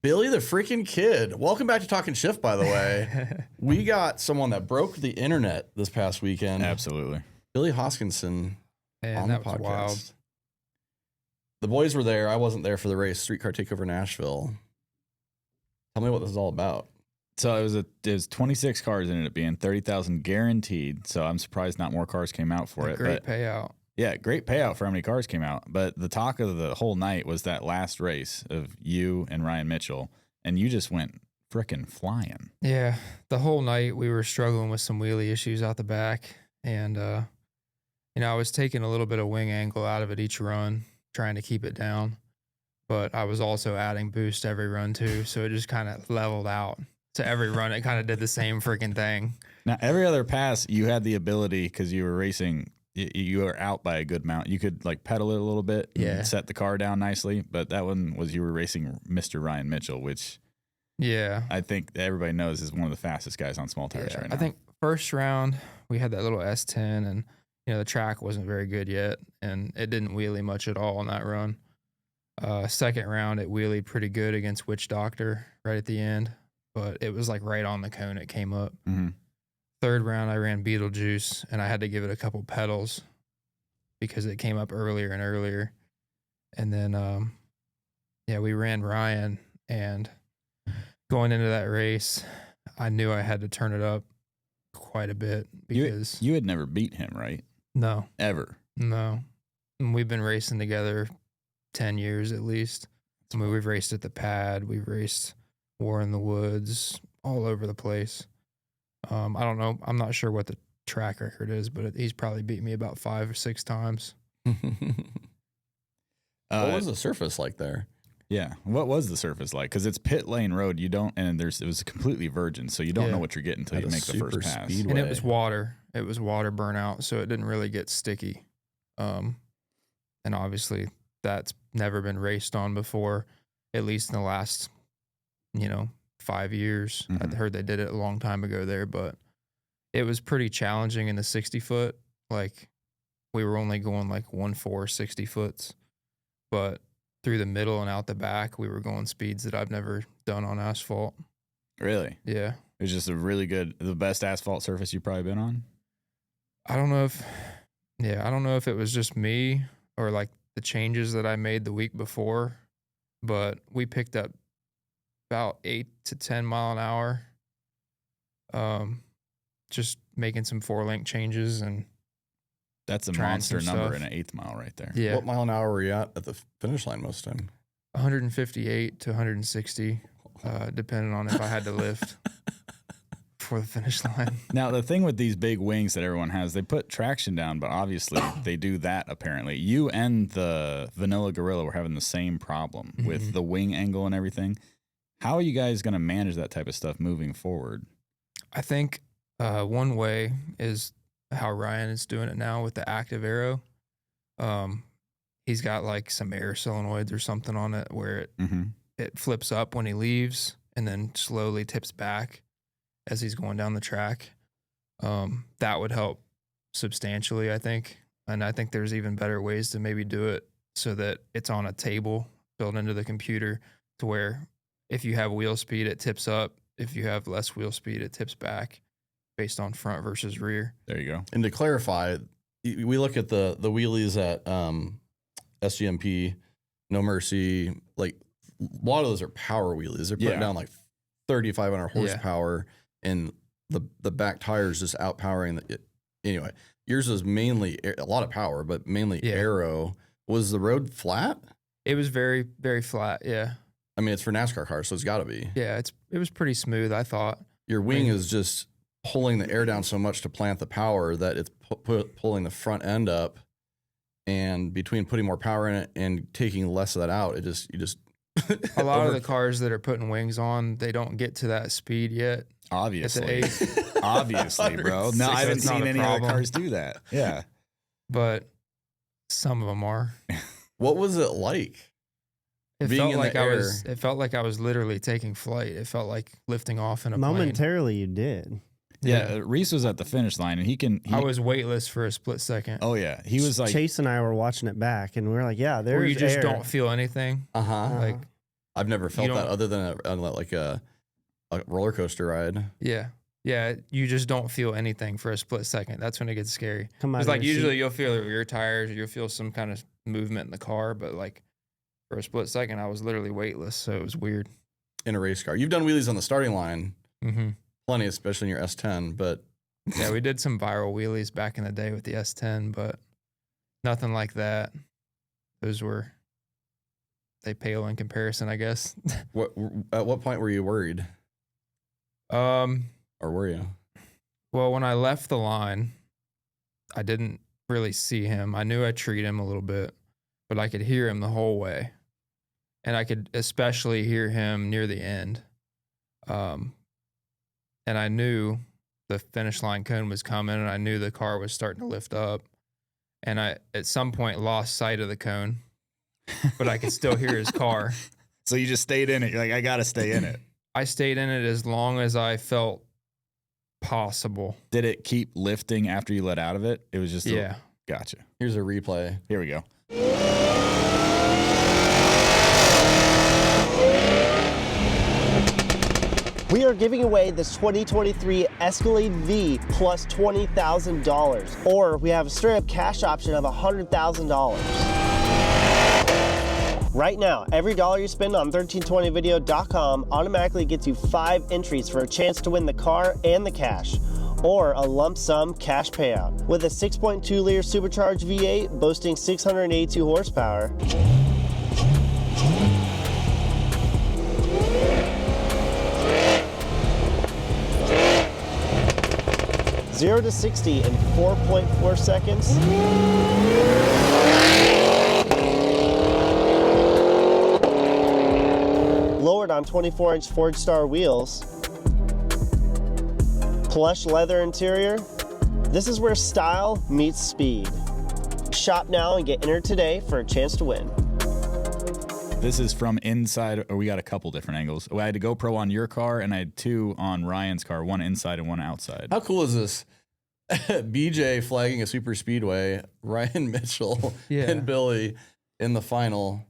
Billy the freaking kid. Welcome back to Talkin Shift, by the way. We got someone that broke the internet this past weekend. Absolutely. Billy Hoskinson on the podcast. Wild. The boys were there. I wasn't there for the race. Streetcar Takeover Nashville. Tell me what this is all about. So it was 26 cars ended up being 30,000 guaranteed. So I'm surprised not more cars came out for it. Great payout. Yeah, great payout for how many cars came out. But the talk of the whole night was that last race of you and Ryan Mitchell, and you just went frickin' flying. Yeah, the whole night we were struggling with some wheelie issues out the back, and I was taking a little bit of wing angle out of it each run, trying to keep it down. But I was also adding boost every run too, so it just kind of leveled out. So every run, it kind of did the same freaking thing. Now, every other pass, you had the ability, because you were racing, you were out by a good amount. You could like pedal it a little bit and set the car down nicely. But that one was you were racing Mr. Ryan Mitchell, which I think everybody knows is one of the fastest guys on small tires right now. I think first round, we had that little S10, and the track wasn't very good yet, and it didn't wheelie much at all on that run. Second round, it wheelied pretty good against Witch Doctor right at the end, but it was like right on the cone it came up. Mm-hmm. Third round, I ran Beetlejuice, and I had to give it a couple pedals because it came up earlier and earlier. And then, we ran Ryan, and going into that race, I knew I had to turn it up quite a bit because you had never beat him, right? No, ever. No, and we've been racing together 10 years at least. I mean, we've raced at the pad, we've raced War in the Woods, all over the place. I don't know. I'm not sure what the track record is, but he's probably beat me about 5 or 6 times. What was the surface like there? Yeah, what was the surface like? Because it's pit lane road. You don't, and it was completely virgin, so you don't know what you're getting until you make the first pass. Speedway. And it was water. It was water burnout, so it didn't really get sticky. And obviously, that's never been raced on before, at least in the last, 5 years. Mm-hmm. I heard they did it a long time ago there, but it was pretty challenging in the 60-foot. Like, we were only going like 1.4 60 foots, but through the middle and out the back, we were going speeds that I've never done on asphalt. Really? Yeah. It was just the best asphalt surface you've probably been on? I don't know if it was just me or like the changes that I made the week before, but we picked up about 8 to 10 mile an hour. Just making some 4-link changes, and that's a monster number in an 8th mile right there. Yeah. What mile an hour were you at the finish line most of the time? 158 to 160, depending on if I had to lift for the finish line. Now, the thing with these big wings that everyone has, they put traction down, but obviously they do that apparently. You and the Vanilla Gorilla were having the same problem with the wing angle and everything. How are you guys going to manage that type of stuff moving forward? I think one way is how Ryan is doing it now with the active aero. He's got like some air solenoids or something on it where it flips up when he leaves and then slowly tips back as he's going down the track. That would help substantially, I think. And I think there's even better ways to maybe do it so that it's on a table built into the computer to where if you have wheel speed, it tips up. If you have less wheel speed, it tips back based on front versus rear. There you go. And to clarify, we look at the wheelies at SGMP, No Mercy. Like, a lot of those are power wheelies. They're putting down like 3,500 horsepower, and the back tires just outpowering it. Anyway, yours is mainly a lot of power, but mainly aero. Was the road flat? It was very, very flat, yeah. I mean, it's for NASCAR cars, so it's got to be. Yeah, it was pretty smooth, I thought. Your wing is just pulling the air down so much to plant the power that it's pulling the front end up, and between putting more power in it and taking less of that out, you just a lot of the cars that are putting wings on, they don't get to that speed yet. Obviously, obviously, bro. No, I haven't seen any other cars do that. Yeah, but some of them are. What was it like? It felt like I was literally taking flight. It felt like lifting off in a plane. Momentarily, you did. Yeah, Reese was at the finish line, and I was weightless for a split second. Oh yeah, he was like Chase and I were watching it back, and we were like, "Yeah, there's." Where you just air. don't feel anything. Like I've never felt that other than a roller coaster ride. Yeah. Yeah, you just don't feel anything for a split second. That's when it gets scary. It's like usually you'll feel your tires, you'll feel some kind of movement in the car, but like for a split second, I was literally weightless, so it was weird. In a race car. You've done wheelies on the starting line, plenty, especially in your S10, but... Yeah, we did some viral wheelies back in the day with the S10, but nothing like that. They pale in comparison, I guess. At what point were you worried? Or were you? Well, when I left the line, I didn't really see him. I knew I'd treat him a little bit, but I could hear him the whole way. And I could especially hear him near the end. And I knew the finish line cone was coming, and I knew the car was starting to lift up. And I, at some point, lost sight of the cone, but I could still hear his car. So you just stayed in it. You're like, I got to stay in it. I stayed in it as long as I felt possible. Did it keep lifting after you let out of it? It was just gotcha. Here's a replay. Here we go. We are giving away this 2023 Escalade V plus $20,000, or we have a straight up cash option of $100,000. Right now, every dollar you spend on 1320video.com automatically gets you 5 entries for a chance to win the car and the cash, or a lump sum cash payout. With a 6.2-liter supercharged V8 boasting 682 horsepower, 0 to 60 in 4.4 seconds. Lowered on 24-inch Forged Star wheels. Plush leather interior. This is where style meets speed. Shop now and get entered today for a chance to win. This is from inside, or we got a couple different angles. I had a GoPro on your car, and I had 2 on Ryan's car, one inside and one outside. How cool is this? BJ flagging a super speedway, Ryan Mitchell and Billy in the final.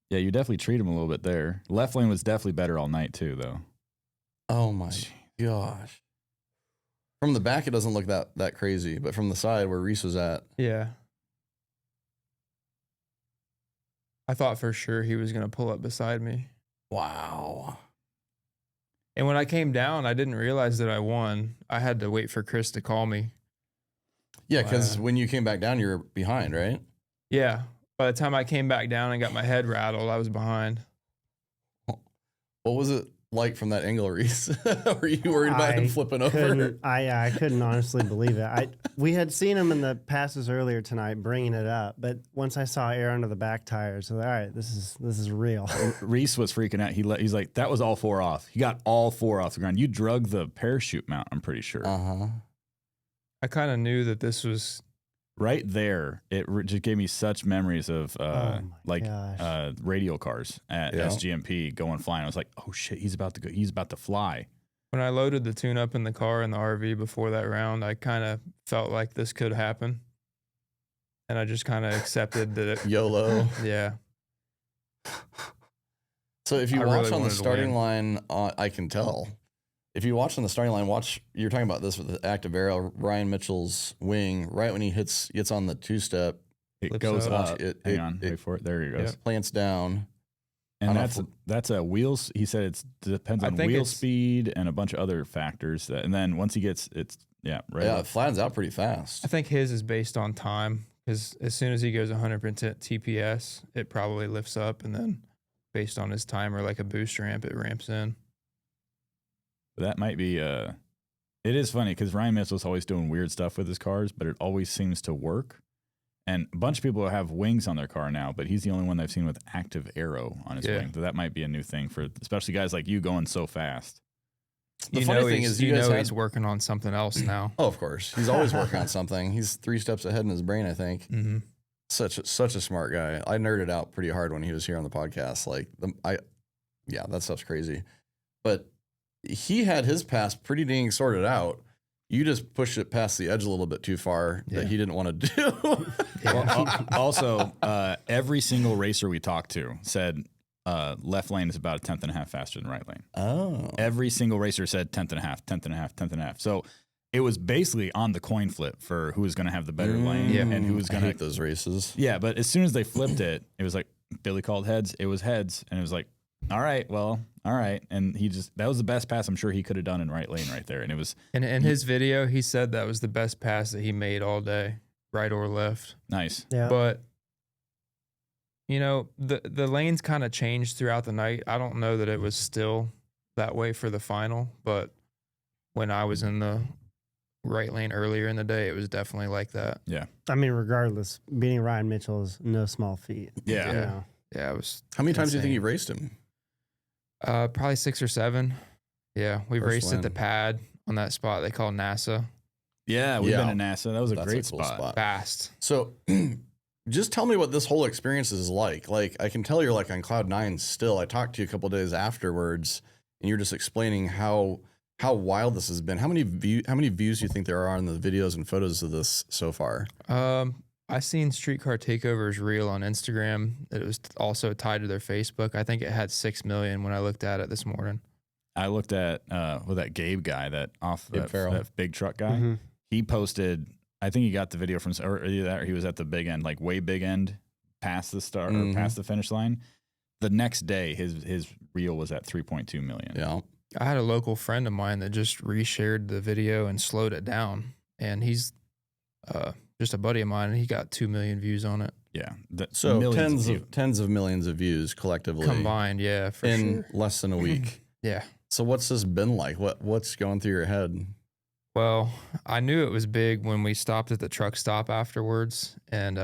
Yeah, you definitely treat him a little bit there. Left lane was definitely better all night too, though. Oh my gosh. From the back, it doesn't look that crazy, but from the side where Reese was at. Yeah. I thought for sure he was going to pull up beside me. Wow. And when I came down, I didn't realize that I won. I had to wait for Chris to call me. Yeah, because when you came back down, you were behind, right? Yeah. By the time I came back down and got my head rattled, I was behind. What was it like from that angle, Reese? Were you worried about him flipping over? I couldn't honestly believe it. We had seen him in the passes earlier tonight bringing it up, but once I saw air under the back tires, I was like, all right, this is real. Reese was freaking out. He's like, that was all 4 off. He got all 4 off the ground. You drug the parachute mount, I'm pretty sure. I kind of knew that this was right there. It just gave me such memories of radial cars at SGMP going flying. I was like, oh shit, he's about to go. He's about to fly. When I loaded the tune-up in the car in the RV before that round, I kind of felt like this could happen. And I just kind of accepted that it... YOLO. Yeah. So if you watch on the starting line, I can tell. If you watch on the starting line, you're talking about this with the active aero, Ryan Mitchell's wing, right when he gets on the 2-step. It goes up. Hang on, wait for it. There he goes. Plants down. And that's a wheels. He said it depends on wheel speed and a bunch of other factors. And then once he gets it flattens out pretty fast. I think his is based on time, because as soon as he goes 100% TPS, it probably lifts up, and then based on his timer, like a boost ramp, it ramps in. That might be. It is funny because Ryan Mitchell's always doing weird stuff with his cars, but it always seems to work. And a bunch of people have wings on their car now, but he's the only one I've seen with active aero on his wing. So that might be a new thing for especially guys like you going so fast. The funny thing is, he's working on something else now. Oh, of course, he's always working on something. He's 3 steps ahead in his brain, I think. Mm-hmm. Such a smart guy. I nerded out pretty hard when he was here on the podcast. That stuff's crazy. But he had his pass pretty dang sorted out. You just pushed it past the edge a little bit too far that he didn't want to do. Also, every single racer we talked to said left lane is about a 10.5 faster than right lane. Oh. Every single racer said 10.5, 10.5, 10.5. So it was basically on the coin flip for who was going to have the better lane and who was going to hate those races. Yeah, but as soon as they flipped it, it was like Billy called heads. It was heads, and it was like, all right, well, all right. And that was the best pass I'm sure he could have done in right lane right there. And it was in his video, he said that was the best pass that he made all day, right or left. Nice. Yeah. But you know, the lanes kind of changed throughout the night. I don't know that it was still that way for the final, but when I was in the right lane earlier in the day, it was definitely like that. Yeah. I mean, regardless, beating Ryan Mitchell is no small feat. Yeah. You know? Yeah, it was. How many times do you think insane. you've raced him? Probably 6 or 7. Yeah, we First raced at the win. pad on that spot they call NASA. Yeah, we've Yeah. been to NASA. That was a That's great a cool spot. Fast. So just tell me what this whole experience is like. Like, I can tell you're like on cloud 9 still. I talked to you a couple days afterwards, and you're just explaining how wild this has been. How many views do you think there are on the videos and photos of this so far? I seen Streetcar Takeover's reel on Instagram. It was also tied to their Facebook. I think it had 6 million when I looked at it this morning. I looked at that Gabe guy, that big truck guy. Mm-hmm. He posted, I think he got the video from, or either that or he was at the big end, like way big end, past the start or past the finish line. The next day, his reel was at 3.2 million. Yeah. I had a local friend of mine that just reshared the video and slowed it down, and he's just a buddy of mine, and he got 2 million views on it. Yeah. So tens of millions of views collectively Combined, yeah, for in sure. less than a week. Yeah. So what's this been like? What's going through your head? Well, I knew it was big when we stopped at the truck stop afterwards, and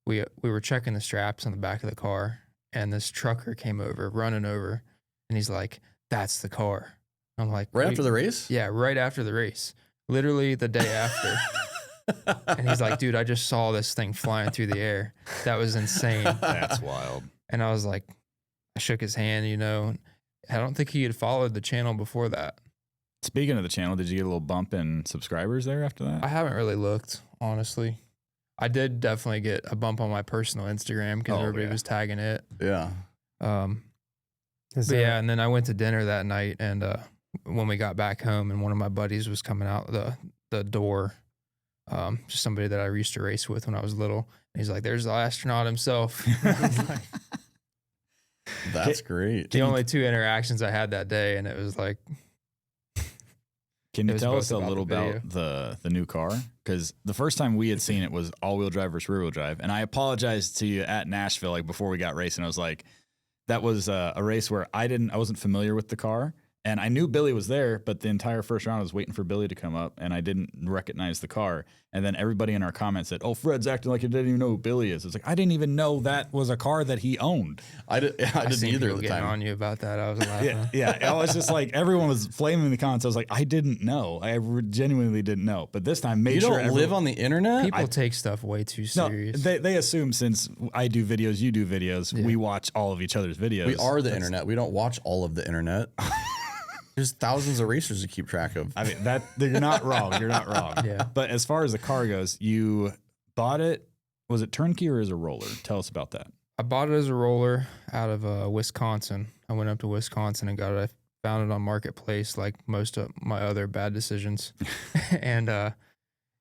we were checking the straps on the back of the car, and this trucker came over, running over, and he's like, "That's the car." I'm like, Right after the race? Yeah, right after the race. Literally the day after. And he's like, "Dude, I just saw this thing flying through the air. That was insane." That's wild. And I was like, I shook his hand, you know. I don't think he had followed the channel before that. Speaking of the channel, did you get a little bump in subscribers there after that? I haven't really looked, honestly. I did definitely get a bump on my personal Instagram because everybody was tagging it. Yeah. And then I went to dinner that night, and when we got back home, and one of my buddies was coming out the door, just somebody that I used to race with when I was little. And he's like, "There's the astronaut himself." That's great. The only 2 interactions I had that day, and it was like. Can you tell us a about little about the new car? Because the first time we had seen it was all-wheel drive versus rear-wheel drive. And I apologized to you at Nashville, like before we got racing. I was like, that was a race where I wasn't familiar with the car. And I knew Billy was there, but the entire first round I was waiting for Billy to come up, and I didn't recognize the car. And then everybody in our comments said, "Oh, Fred's acting like he didn't even know who Billy is." It's like, I didn't even know that was a car that he owned. I didn't either at the getting time. on you about that. I was laughing. Yeah. I was just like, everyone was flaming in the comments. I was like, I didn't know. I genuinely didn't know. But this time, You don't live on the internet? People take stuff way too serious. No, they assume since I do videos, you do videos, we watch all of each other's videos. We are the internet. We don't watch all of the internet. There's thousands of racers to keep track of. I mean, you're not wrong. You're not wrong. Yeah. But as far as the car goes, you bought it. Was it turnkey or as a roller? Tell us about that. I bought it as a roller out of Wisconsin. I went up to Wisconsin and got it. I found it on Marketplace, like most of my other bad decisions. And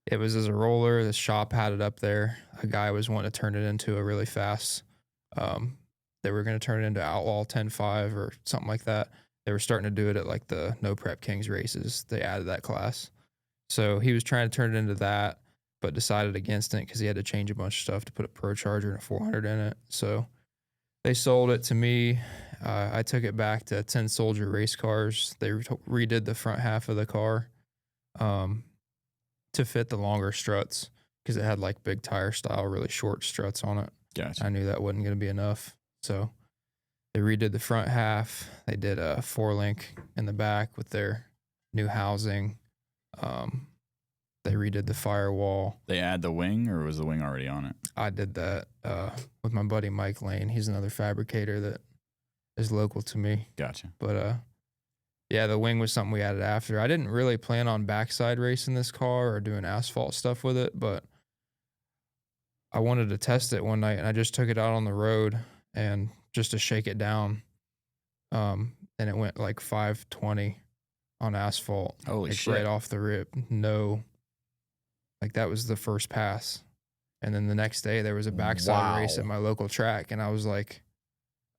it was as a roller. The shop had it up there. A guy was wanting to turn it into a really fast. They were going to turn it into Outlaw 10.5 or something like that. They were starting to do it at like the No Prep Kings races. They added that class. So he was trying to turn it into that, but decided against it because he had to change a bunch of stuff to put a Pro Charger and a 400 in it. So they sold it to me. I took it back to 10 Soldier Race Cars. They redid the front half of the car to fit the longer struts because it had like big tire style, really short struts on it. Gotcha. I knew that wasn't going to be enough. So they redid the front half. They did a 4-link in the back with their new housing. They redid the firewall. They add the wing, or was the wing already on it? I did that with my buddy Mike Lane. He's another fabricator that is local to me. Gotcha. But yeah, the wing was something we added after. I didn't really plan on backside racing this car or doing asphalt stuff with it, but I wanted to test it one night, and I just took it out on the road and just to shake it down. And it went like 520 on asphalt. Holy like shit. Right off the rip. No, like that was the first pass. And then the next day there was a backside race at my local track. And I was like,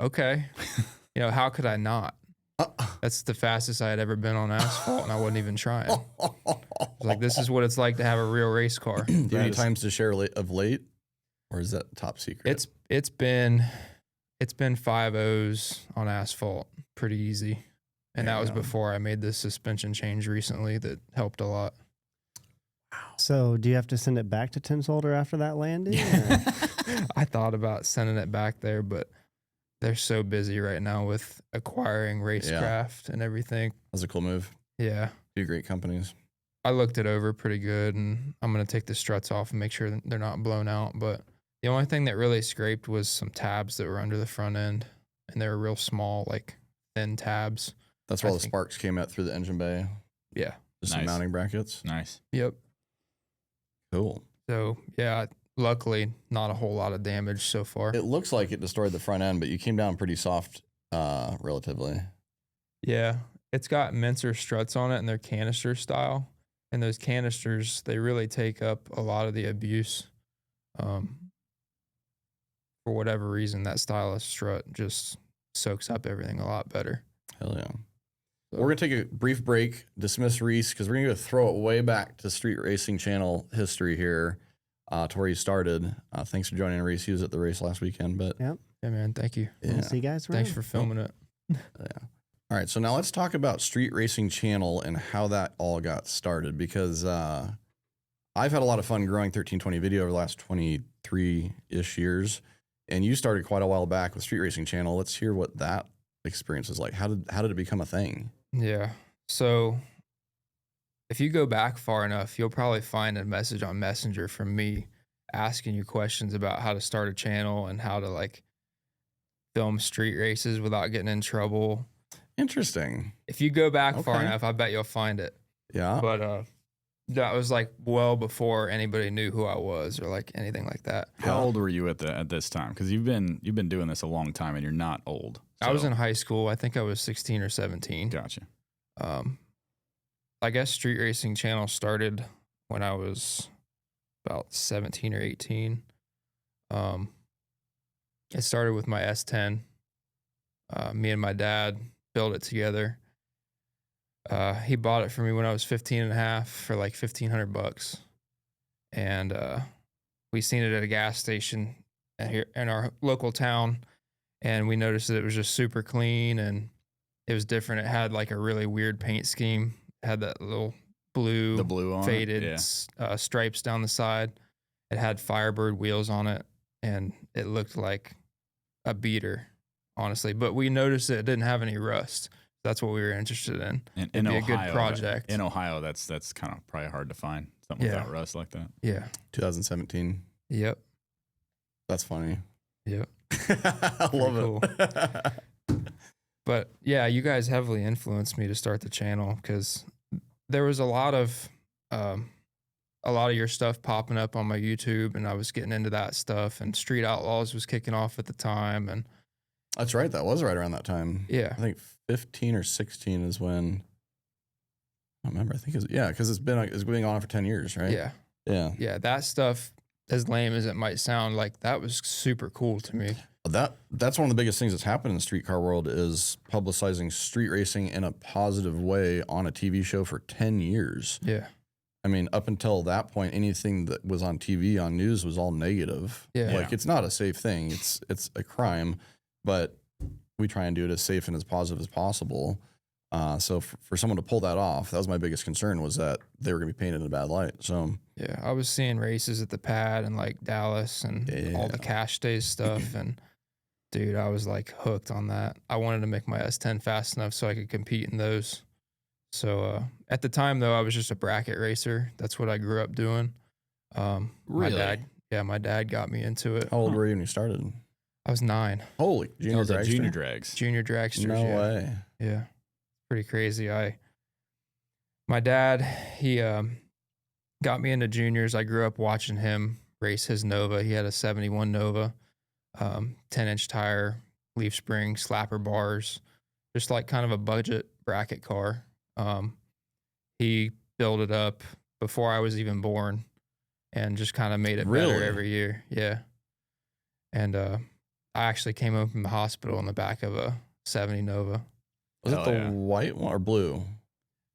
okay, how could I not? That's the fastest I had ever been on asphalt, and I wasn't even trying. I was like, this is what it's like to have a real race car. Do you have any times to share of late, or is that top secret? It's been 5.0s on asphalt, pretty easy, and that was before I made this suspension change recently that helped a lot. So, do you have to send it back to Tinsolder after that landing? I thought about sending it back there, but they're so busy right now with acquiring racecraft and everything. That's a cool move. Yeah. Two great companies. I looked it over pretty good, and I'm going to take the struts off and make sure that they're not blown out. But the only thing that really scraped was some tabs that were under the front end, and they were real small, like thin tabs. That's where all the sparks came out through the engine bay. Yeah. Just some mounting brackets. Nice. Yep. Cool. So, yeah, luckily, not a whole lot of damage so far. It looks like it destroyed the front end, but you came down pretty soft, relatively. Yeah. It's got Mincer struts on it, and they're canister style. And those canisters, they really take up a lot of the abuse. For whatever reason, that style of strut just soaks up everything a lot better. Hell yeah. So we're going to take a brief break, dismiss Reese, because we're going to throw it way back to Street Racing Channel history here. To where you started. Thanks for joining, Reese. He was at the race last weekend, but yeah, man, thank you. We'll see you guys around. Thanks for filming it. Yeah. All right, so now let's talk about Street Racing Channel and how that all got started, because I've had a lot of fun growing 1320 Video over the last 23-ish years, and you started quite a while back with Street Racing Channel. Let's hear what that experience is like. How did it become a thing? Yeah. So if you go back far enough, you'll probably find a message on Messenger from me asking you questions about how to start a channel and how to like film street races without getting in trouble. Interesting. If you go back far enough, I bet you'll find it. Yeah. But that was like well before anybody knew who I was or like anything like that. How old were you at this time? Because you've been doing this a long time and you're not old. So. I was in high school. I think I was 16 or 17. Gotcha. I guess Street Racing Channel started when I was about 17 or 18. It started with my S10. Me and my dad built it together. He bought it for me when I was 15 and a half for like $1,500. And we seen it at a gas station here in our local town. And we noticed that it was just super clean and it was different. It had like a really weird paint scheme. It had that little blue on faded stripes down the side. It had Firebird wheels on it, and it looked like a beater, honestly. But we noticed that it didn't have any rust. That's what we were interested in. In It'd be Ohio, a good project. In Ohio, that's kind of probably hard to find something without rust like that. Yeah. 2017. Yep. That's funny. Yep. I love it. But yeah, you guys heavily influenced me to start the channel because there was a lot of your stuff popping up on my YouTube, and I was getting into that stuff. And Street Outlaws was kicking off at the time, and that's right. That was right around that time. Yeah, I think 15 or 16 is when. I don't remember. I think because it's been on for 10 years, right? Yeah. That stuff, as lame as it might sound, like that was super cool to me. That's one of the biggest things that's happened in the street car world is publicizing street racing in a positive way on a TV show for 10 years. Yeah. I mean, up until that point, anything that was on TV, on news, was all negative. Yeah. Like, it's not a safe thing. It's a crime, but we try and do it as safe and as positive as possible. So for someone to pull that off, that was my biggest concern, was that they were going to be painted in a bad light. So yeah, I was seeing races at the pad and like Dallas and all the cash days stuff. And dude, I was like hooked on that. I wanted to make my S10 fast enough so I could compete in those. So at the time though, I was just a bracket racer. That's what I grew up doing. Really? My dad got me into it. How old were you when you started? I was 9. Holy, junior drags. Junior dragsters. No way. Yeah. Pretty crazy. My dad, he got me into juniors. I grew up watching him race his Nova. He had a 71 Nova, 10-inch tire, leaf spring, slapper bars, just like kind of a budget bracket car. He built it up before I was even born and just kind of made it better every year. Yeah. And I actually came home from the hospital in the back of a 70 Nova. Was it the white one or blue?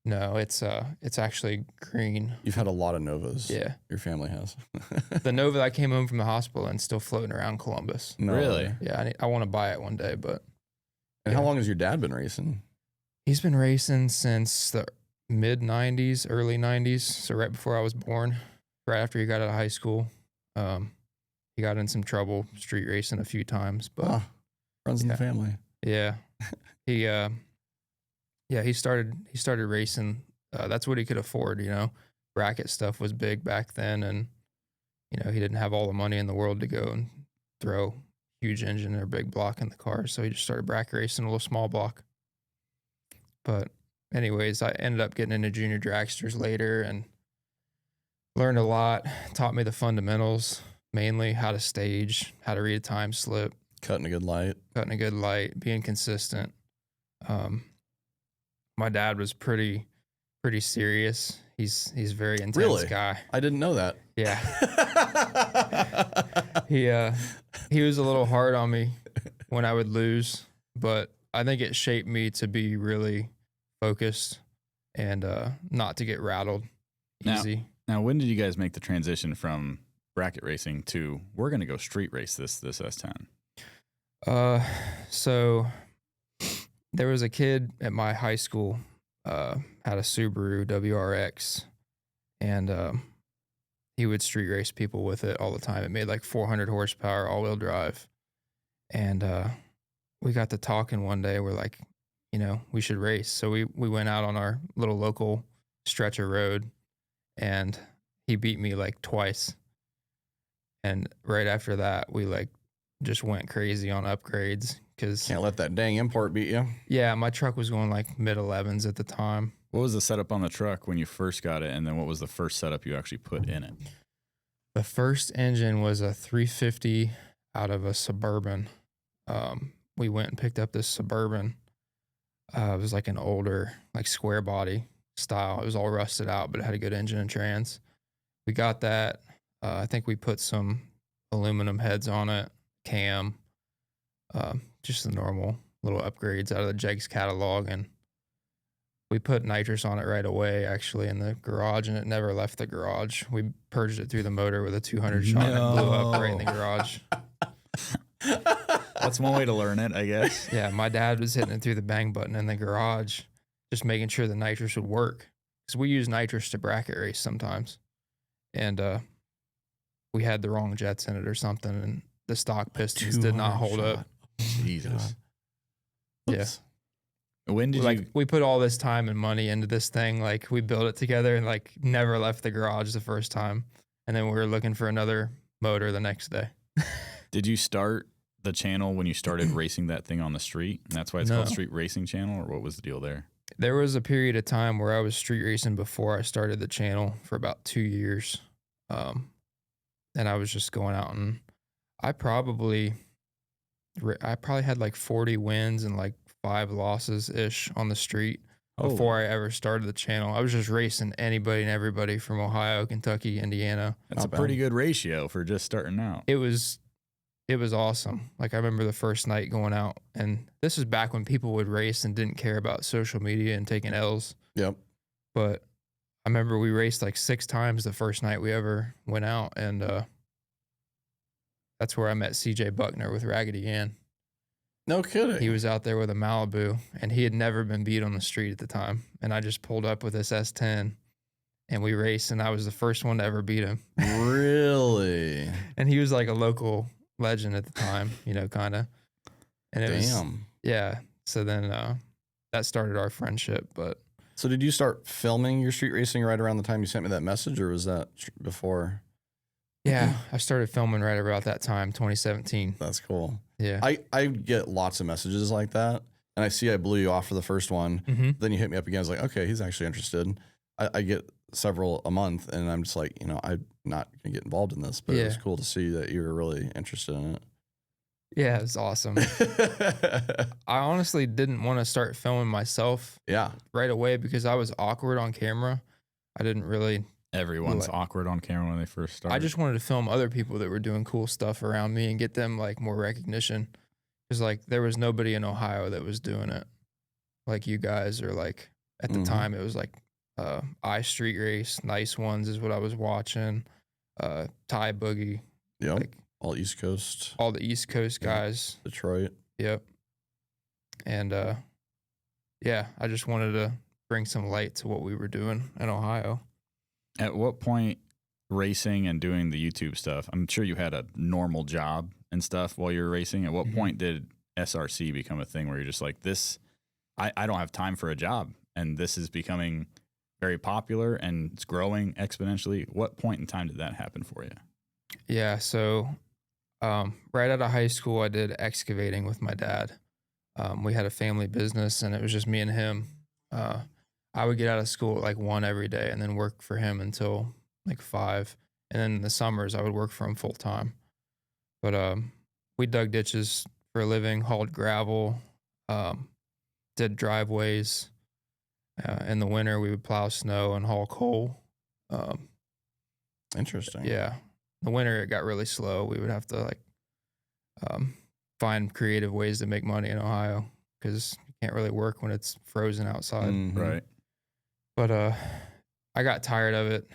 No, it's actually green. You've had a lot of Novas. Yeah. Your family has. The Nova that I came home from the hospital and still floating around Columbus. No really? way. Yeah, I want to buy it one day, but. And how long has your dad been racing? He's been racing since the mid 90s, early 90s. So right before I was born, right after he got out of high school. He got in some trouble street racing a few times, but runs in the family. Yeah. He started racing. That's what he could afford, you know. Bracket stuff was big back then, and you know, he didn't have all the money in the world to go and throw huge engine or big block in the car, so he just started bracket racing a little small block. But anyways, I ended up getting into junior dragsters later and learned a lot. Taught me the fundamentals, mainly how to stage, how to read a time slip, cutting a good light, being consistent. My dad was pretty serious. He's a very intense guy. I didn't know that. Yeah. He was a little hard on me when I would lose, but I think it shaped me to be really focused and not to get rattled easy. Now, when did you guys make the transition from bracket racing to we're going to go street race this S10? So there was a kid at my high school, had a Subaru WRX, and he would street race people with it all the time. It made like 400 horsepower, all-wheel drive. And we got to talking one day. We're like, you know, we should race. So we went out on our little local stretch of road, and he beat me like twice. And right after that, we like just went crazy on upgrades. Cause can't let that dang import beat you. Yeah, my truck was going like mid 11s at the time. What was the setup on the truck when you first got it, and then what was the first setup you actually put in it? The first engine was a 350 out of a Suburban. We went and picked up this Suburban. It was like an older, like square body style. It was all rusted out, but it had a good engine and trans. We got that. I think we put some aluminum heads on it, cam, just the normal little upgrades out of the Jegs catalog. And we put nitrous on it right away, actually, in the garage, and it never left the garage. We purged it through the motor with a 200 shot, and it blew up right in the garage. That's one way to learn it, I guess. Yeah, my dad was hitting it through the bang button in the garage, just making sure the nitrous would work. Because we use nitrous to bracket race sometimes. And we had the wrong jets in it or something, and the stock pistons did not hold up. Jesus. Yeah. When did we put all this time and money into this thing, like we built it together and like never left the garage the first time. And then we were looking for another motor the next day. Did you start the channel when you started racing that thing on the street? And that's why it's called Street Racing Channel, or what was the deal there? There was a period of time where I was street racing before I started the channel for about 2 years. And I was just going out, and I probably had like 40 wins and like 5 losses ish on the street before I ever started the channel. I was just racing anybody and everybody from Ohio, Kentucky, Indiana. That's a pretty good ratio for just starting out. It was awesome. Like I remember the first night going out, and this is back when people would race and didn't care about social media and taking L's. Yep. But I remember we raced like 6 times the first night we ever went out, and that's where I met CJ Buckner with Raggedy Ann. No kidding. He was out there with a Malibu, and he had never been beat on the street at the time. And I just pulled up with this S10, and we raced, and I was the first one to ever beat him. Really? And he was like a local legend at the time, you know, kind of. And it was, yeah. So then that started our friendship. But so did you start filming your street racing right around the time you sent me that message, or was that before? Yeah, I started filming right about that time, 2017. That's cool. Yeah. I get lots of messages like that, and I see I blew you off for the first one. Mm-hmm. Then you hit me up again. I was like, okay, he's actually interested. I get several a month, and I'm just like, you know, I'm not going to get involved in this, but it was cool to see that you were really interested in it. Yeah, it was awesome. I honestly didn't want to start filming myself right away because I was awkward on camera. I didn't really. Everyone's awkward on camera when they first start. I just wanted to film other people that were doing cool stuff around me and get them like more recognition. Because like there was nobody in Ohio that was doing it like you guys, or like at the time it was like I Street Race, Nice Ones is what I was watching. Thai Boogie. Yep. Like, all East Coast. All the East Coast guys. Detroit. Yep. And yeah, I just wanted to bring some light to what we were doing in Ohio. At what point racing and doing the YouTube stuff, I'm sure you had a normal job and stuff while you were racing. At what point did SRC become a thing where you're just like, this, I don't have time for a job, and this is becoming very popular and it's growing exponentially? What point in time did that happen for you? Yeah, so right out of high school, I did excavating with my dad. We had a family business, and it was just me and him. I would get out of school at like 1 every day and then work for him until like 5. And then in the summers, I would work for him full time. But we dug ditches for a living, hauled gravel, did driveways. In the winter, we would plow snow and haul coal. Interesting. Yeah. In the winter, it got really slow. We would have to like find creative ways to make money in Ohio because you can't really work when it's frozen outside. Right. But I got tired of it.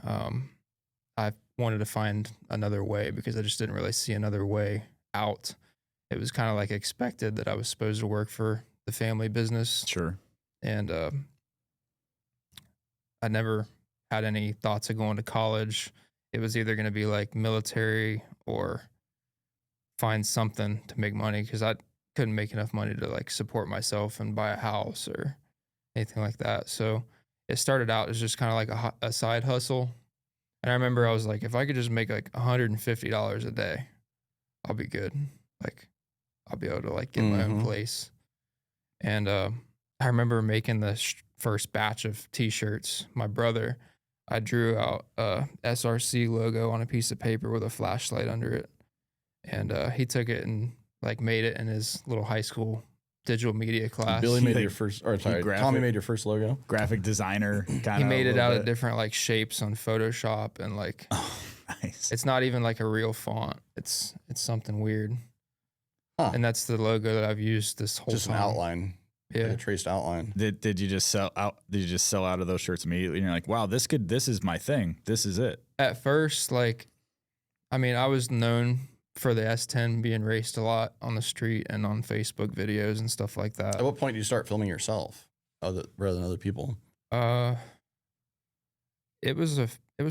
I wanted to find another way because I just didn't really see another way out. It was kind of like expected that I was supposed to work for the family business. Sure. And I never had any thoughts of going to college. It was either going to be like military or find something to make money because I couldn't make enough money to like support myself and buy a house or anything like that. So it started out as just kind of like a side hustle. And I remember I was like, if I could just make like $150 a day, I'll be good. Like I'll be able to like get my own place. And I remember making the first batch of t-shirts. My brother, I drew out a SRC logo on a piece of paper with a flashlight under it. And he took it and like made it in his little high school digital media class. Billy made your first, or sorry, Tommy made your first logo. Graphic designer. He made it out of different like shapes on Photoshop and like, nice. It's not even like a real font. It's something weird. And that's the logo that I've used this whole time. Just an outline. Yeah. Like a traced outline. Did you just sell out? Did you just sell out of those shirts immediately? And you're like, wow, this is my thing. This is it. At first, like, I mean, I was known for the S10 being raced a lot on the street and on Facebook videos and stuff like that. At what point do you start filming yourself rather than other people? It was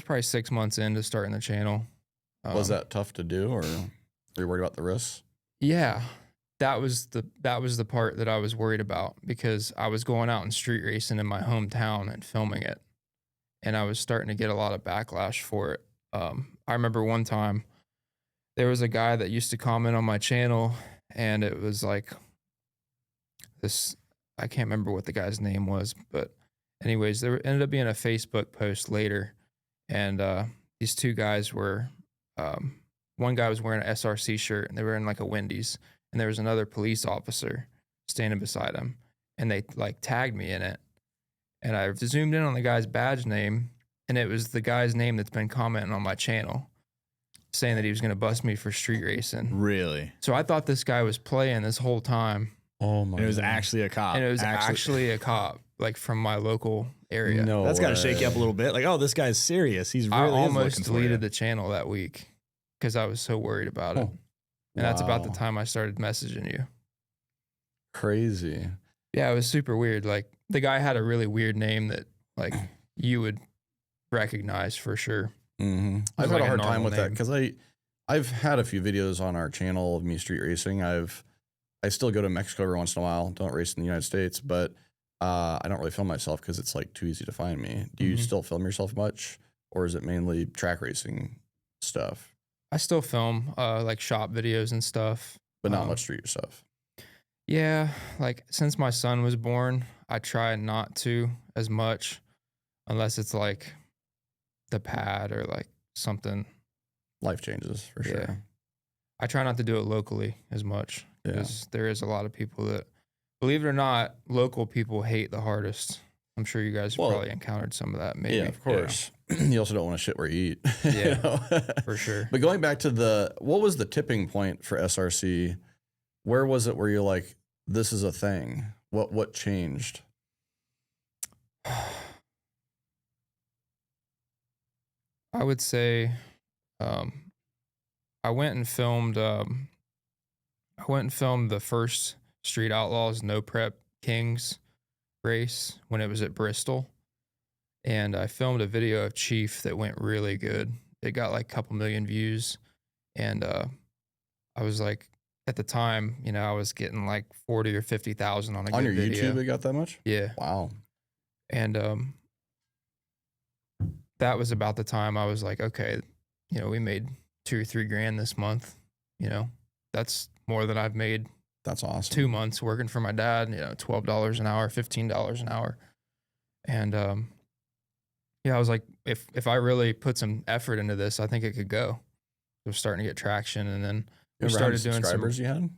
probably 6 months into starting the channel. Was that tough to do, or were you worried about the risks? Yeah. That was the part that I was worried about because I was going out and street racing in my hometown and filming it. And I was starting to get a lot of backlash for it. I remember one time there was a guy that used to comment on my channel, and it was like this, I can't remember what the guy's name was, but anyways, there ended up being a Facebook post later. And these two guys were, one guy was wearing an SRC shirt and they were in like a Wendy's. And there was another police officer standing beside him, and they like tagged me in it. And I zoomed in on the guy's badge name, and it was the guy's name that's been commenting on my channel, saying that he was going to bust me for street racing. Really? So I thought this guy was playing this whole time. Oh my! It was actually a cop. And it was actually a cop, like from my local area. No, that's got to shake you up a little bit. Like, oh, this guy's serious. He's really. I almost deleted the channel that week because I was so worried about it. And that's about the time I started messaging you. Crazy. Yeah, it was super weird. Like the guy had a really weird name that like you would recognize for sure. Mm-hmm. I've had a hard time with that because I've had a few videos on our channel of me street racing. I still go to Mexico every once in a while. Don't race in the United States, but I don't really film myself because it's like too easy to find me. Do you still film yourself much, or is it mainly track racing stuff? I still film like shop videos and stuff. But not much street stuff. Yeah, like since my son was born, I try not to as much unless it's like the pad or like something. Life changes for sure. I try not to do it locally as much because there is a lot of people that, believe it or not, local people hate the hardest. I'm sure you guys have probably encountered some of that. Maybe. Yeah, of course. You also don't want to shit where you eat. Yeah, for sure. But going back to what was the tipping point for SRC? Where was it where you're like, this is a thing? What changed? I would say, I went and filmed the first Street Outlaws No Prep Kings race when it was at Bristol. And I filmed a video of Chief that went really good. It got like a couple million views. And I was like, at the time, you know, I was getting like 40 or 50,000 on a good video. On your YouTube, it got that much? Yeah. Wow. And that was about the time I was like, okay, you know, we made $2 or $3 grand this month. You know, that's more than I've made. That's awesome. 2 months working for my dad, you know, $12 an hour, $15 an hour. And yeah, I was like, if I really put some effort into this, I think it could go. It was starting to get traction. And then we started doing subscribers you had?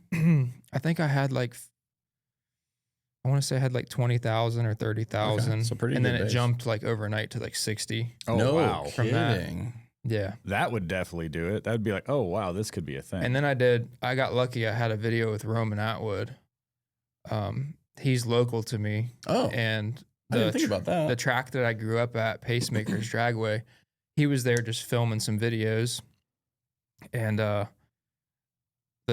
I think I had like, I want to say I had like 20,000 or 30,000. Okay, so pretty and good then it base. jumped like overnight to like 60. Oh, no wow. From that. kidding. Yeah. That would definitely do it. That'd be like, oh, wow, this could be a thing. And then I got lucky. I had a video with Roman Atwood. He's local to me. Oh, And I didn't think about that. the track that I grew up at, Pacemakers Dragway, he was there just filming some videos. And the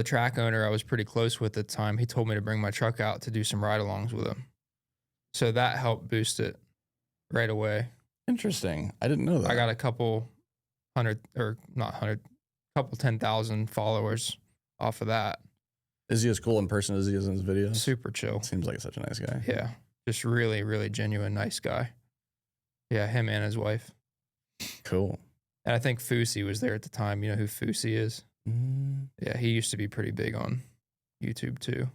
track owner I was pretty close with at the time, he told me to bring my truck out to do some ride-alongs with him. So that helped boost it right away. Interesting. I didn't know that. I got a couple 10,000 followers off of that. Is he as cool in person as he is in his videos? Super chill. Seems like such a nice guy. Yeah. Just really, really genuine, nice guy. Yeah, him and his wife. Cool. And I think Fousey was there at the time. You know who Fousey is? Yeah, he used to be pretty big on YouTube too.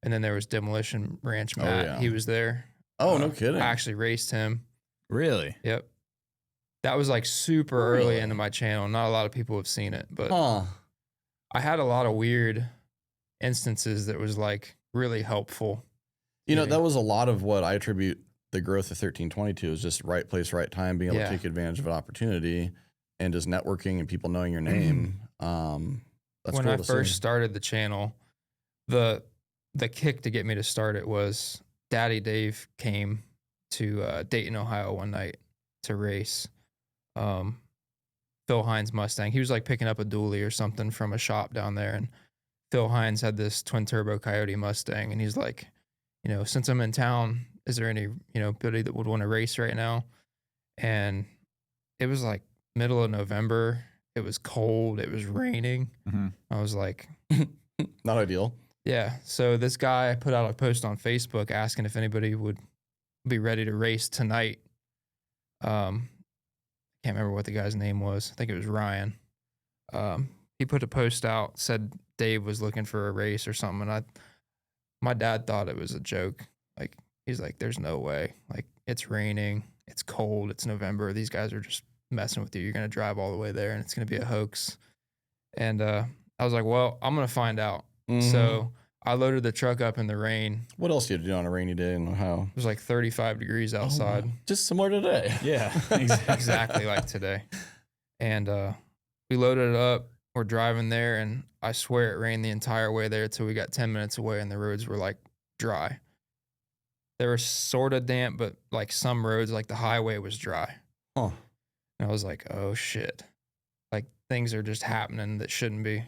And then there was Demolition Ranch Matt. yeah. He was there. Oh, no kidding. I actually raced him. Really? Yep. That was like super early into my channel. Not a lot of people have seen it, but I had a lot of weird instances that was like really helpful. You know, that was a lot of what I attribute the growth of 1322 is just right place, right time, being able to take advantage of an opportunity and just networking and people knowing your name. That's when cool I to first see. started the channel, the kick to get me to start it was Daddy Dave came to Dayton, Ohio one night to race Phil Hines Mustang. He was like picking up a dually or something from a shop down there, and Phil Hines had this twin turbo Coyote Mustang, and he's like, you know, since I'm in town, is there any, you know, buddy that would want to race right now? And it was like middle of November. It was cold. It was raining. Mm-hmm. I was like, Not ideal. yeah. So this guy put out a post on Facebook asking if anybody would be ready to race tonight. Can't remember what the guy's name was. I think it was Ryan. He put a post out, said Dave was looking for a race or something. And my dad thought it was a joke. Like, he's like, there's no way. Like, it's raining. It's cold. It's November. These guys are just messing with you. You're going to drive all the way there and it's going to be a hoax. And I was like, well, I'm going to find out. Mm-hmm. So I loaded the truck up in the rain. What else do you do on a rainy day in Ohio? It was like 35 degrees outside. Oh, just similar today. Yeah. Exactly like today. And we loaded it up. We're driving there, and I swear it rained the entire way there till we got 10 minutes away, and the roads were like dry. They were sort of damp, but like some roads, like the highway was dry. Huh. And I was like, oh shit. Like things are just happening that shouldn't be.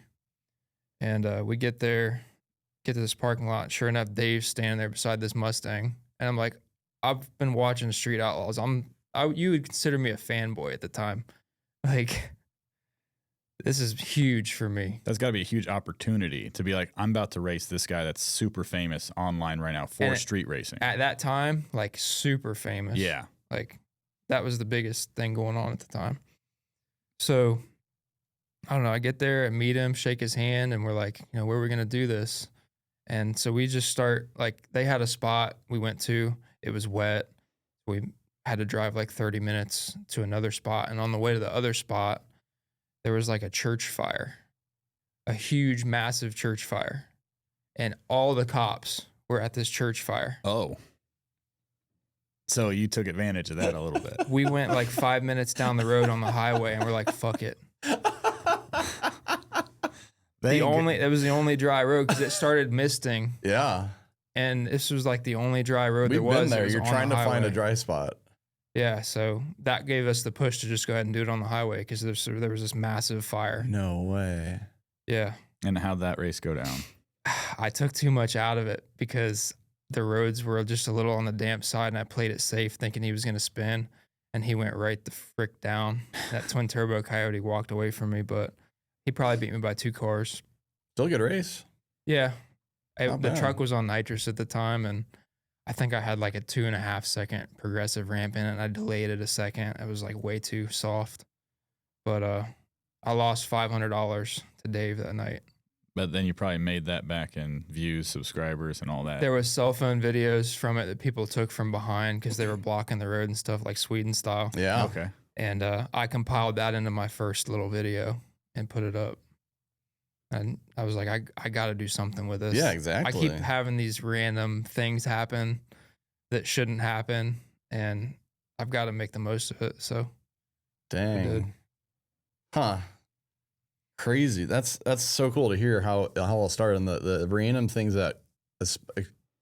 And we get there, get to this parking lot. Sure enough, Dave's standing there beside this Mustang. And I'm like, I've been watching Street Outlaws. You would consider me a fanboy at the time. Like, this is huge for me. That's got to be a huge opportunity to be like, I'm about to race this guy that's super famous online right now for street racing. At that time, like super famous. Yeah. Like that was the biggest thing going on at the time. So I don't know. I get there and meet him, shake his hand, and we're like, you know, where are we going to do this? And so we just start, like, they had a spot we went to. It was wet. We had to drive like 30 minutes to another spot. And on the way to the other spot, there was like a church fire. a huge, massive church fire, and all the cops were at this church fire. Oh. So you took advantage of that a little bit. We went like 5 minutes down the road on the highway, and we're like, "Fuck it." It was the only dry road because it started misting. Yeah. And this was like the only dry road there was. We've been there. You're trying to find a dry spot. Yeah, so that gave us the push to just go ahead and do it on the highway because there was this massive fire. No way. Yeah. And how'd that race go down? I took too much out of it because the roads were just a little on the damp side, and I played it safe thinking he was going to spin, and he went right the frick down. That twin turbo Coyote walked away from me, but he probably beat me by 2 cars. Still a good race. Yeah. The truck was on nitrous at the time, and I think I had like a 2.5 second progressive ramp in it, and I delayed it a second. It was like way too soft. But I lost $500 to Dave that night. But then you probably made that back in views, subscribers, and all that. There was cell phone videos from it that people took from behind because they were blocking the road and stuff like Sweden style. Yeah. Okay. And I compiled that into my first little video and put it up. And I was like, I got to do something with this. Yeah, exactly. I keep having these random things happen that shouldn't happen, and I've got to make the most of it. So, dang, huh? Crazy. That's so cool to hear how all started and the random things that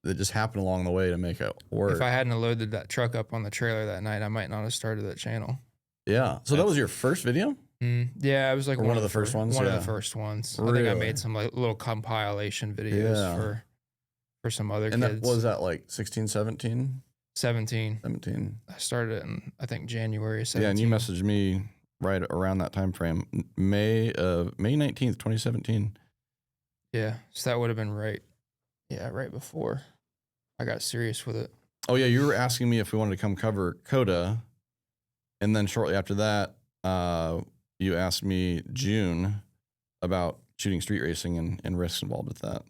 just happened along the way to make it work. If I hadn't loaded that truck up on the trailer that night, I might not have started that channel. Yeah. So that was your first video? Yeah, it was like one of the first ones. One of the first ones. Really? I think I made some like little compilation videos for some other kids. And was that like 16, 17? 17. 17. I started it in, I think, January 17. Yeah, and you messaged me right around that time frame, May 19th, 2017. Yeah, so that would have been right before I got serious with it. Oh yeah, you were asking me if we wanted to come cover CODA, and then shortly after that, you asked me June about shooting street racing and risks involved with that.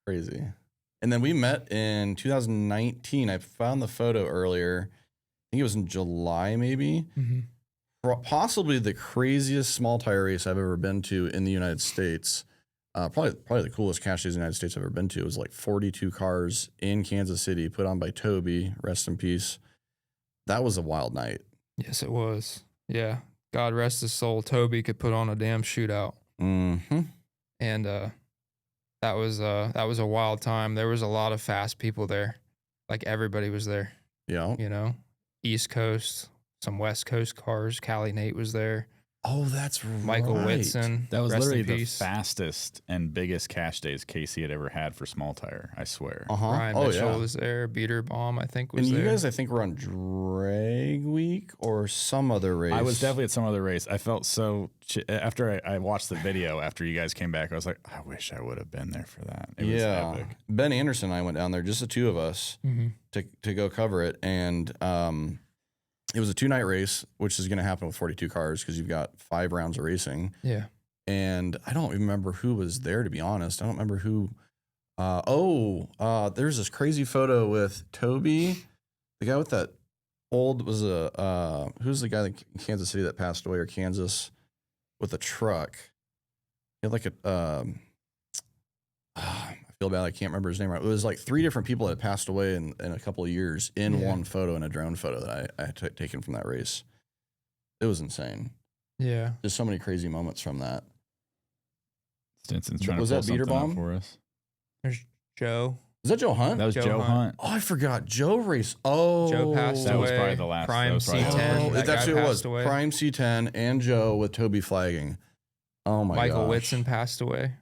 Crazy. And then we met in 2019. I found the photo earlier. I think it was in July, maybe. Mm-hmm. Possibly the craziest small tire race I've ever been to in the United States. Probably the coolest cash days in the United States I've ever been to. It was like 42 cars in Kansas City, put on by Toby, rest in peace. That was a wild night. Yes, it was. Yeah. God rest his soul. Toby could put on a damn shootout. Mm-hmm. And that was a wild time. There was a lot of fast people there. Like everybody was there. Yeah. You know, East Coast, some West Coast cars. Callie Nate was there. Oh, that's right. Michael Whitson. That was literally the fastest and biggest cash days Casey had ever had for small tire, I swear. Ryan Mitchell was there. Beater Bomb, I think, was there. And you guys, I think, were on Drag Week or some other race. I was definitely at some other race. I felt so... After I watched the video, after you guys came back, I was like, I wish I would have been there for that. It was epic. Ben Anderson and I went down there, just the two of us, to go cover it. And... it was a 2-night race, which is going to happen with 42 cars because you've got 5 rounds of racing. Yeah. And I don't remember who was there, to be honest. I don't remember who. There's this crazy photo with Toby, the guy with that old who's the guy in Kansas City that passed away, or Kansas, with a truck. He had like I feel bad, I can't remember his name right. It was like 3 different people that had passed away in a couple of years in one photo, in a drone photo that I had taken from that race. It was insane. Yeah. There's so many crazy moments from that. Stinson's trying to pull something up for us. There's Joe. Is that Joe Hunt? That was Joe Hunt. Oh, I forgot. Joe race. Oh. Joe passed away. That was probably the last. Prime C10. That's who it was. Away. Prime C10 and Joe with Toby flagging. Oh, my god. Michael Whitson passed away.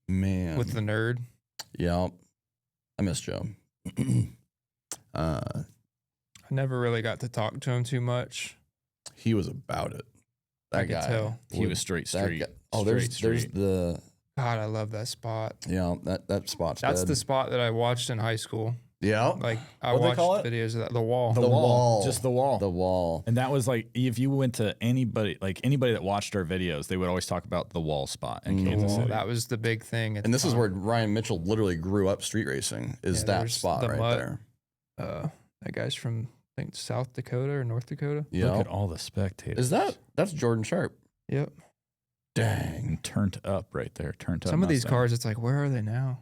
Man. With the nerd. Yeah. I miss Joe. I never really got to talk to him too much. He was about it. That guy. Could tell. He was straight street. There's the... God, I love that spot. Yeah, that spot's That's dead. the spot that I watched in high school. Yeah. Like, I watched videos of that. The wall. The wall. Just the wall. The wall. And that was like, if you went to anybody that watched our videos, they would always talk about the wall spot in Kansas City. That was the big thing. And this is where Ryan Mitchell literally grew up street racing, is that spot right there. That guy's from, I think, South Dakota or North Dakota. Yeah. Look at all the spectators. That's Jordan Sharp. Yep. Dang. And turned up right there. Turned up. Some of these Mustang. cars, it's like, where are they now?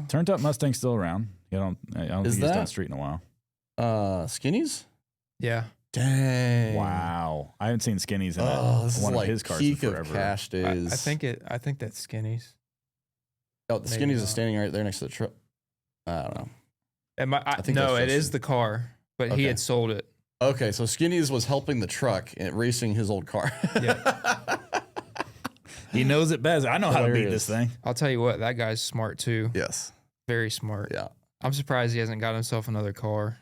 Turned up Mustang's still around. I don't think he's done street in a while. Skinnies? Yeah. Dang. Wow. I haven't seen Skinnies in one of his cars peak in of forever. cash days. I think that's Skinnies. Oh, the Maybe Skinnies not. is standing right there next to the truck. I don't know. I think no, that's it is Justin. the car, but he Okay. had sold it. Okay, so Skinnies was helping the truck and racing his old car. Yeah. He knows it best. I know how to beat this thing. I'll tell you what, that guy's smart too. Yes. Very smart. Yeah. I'm surprised he hasn't got himself another car.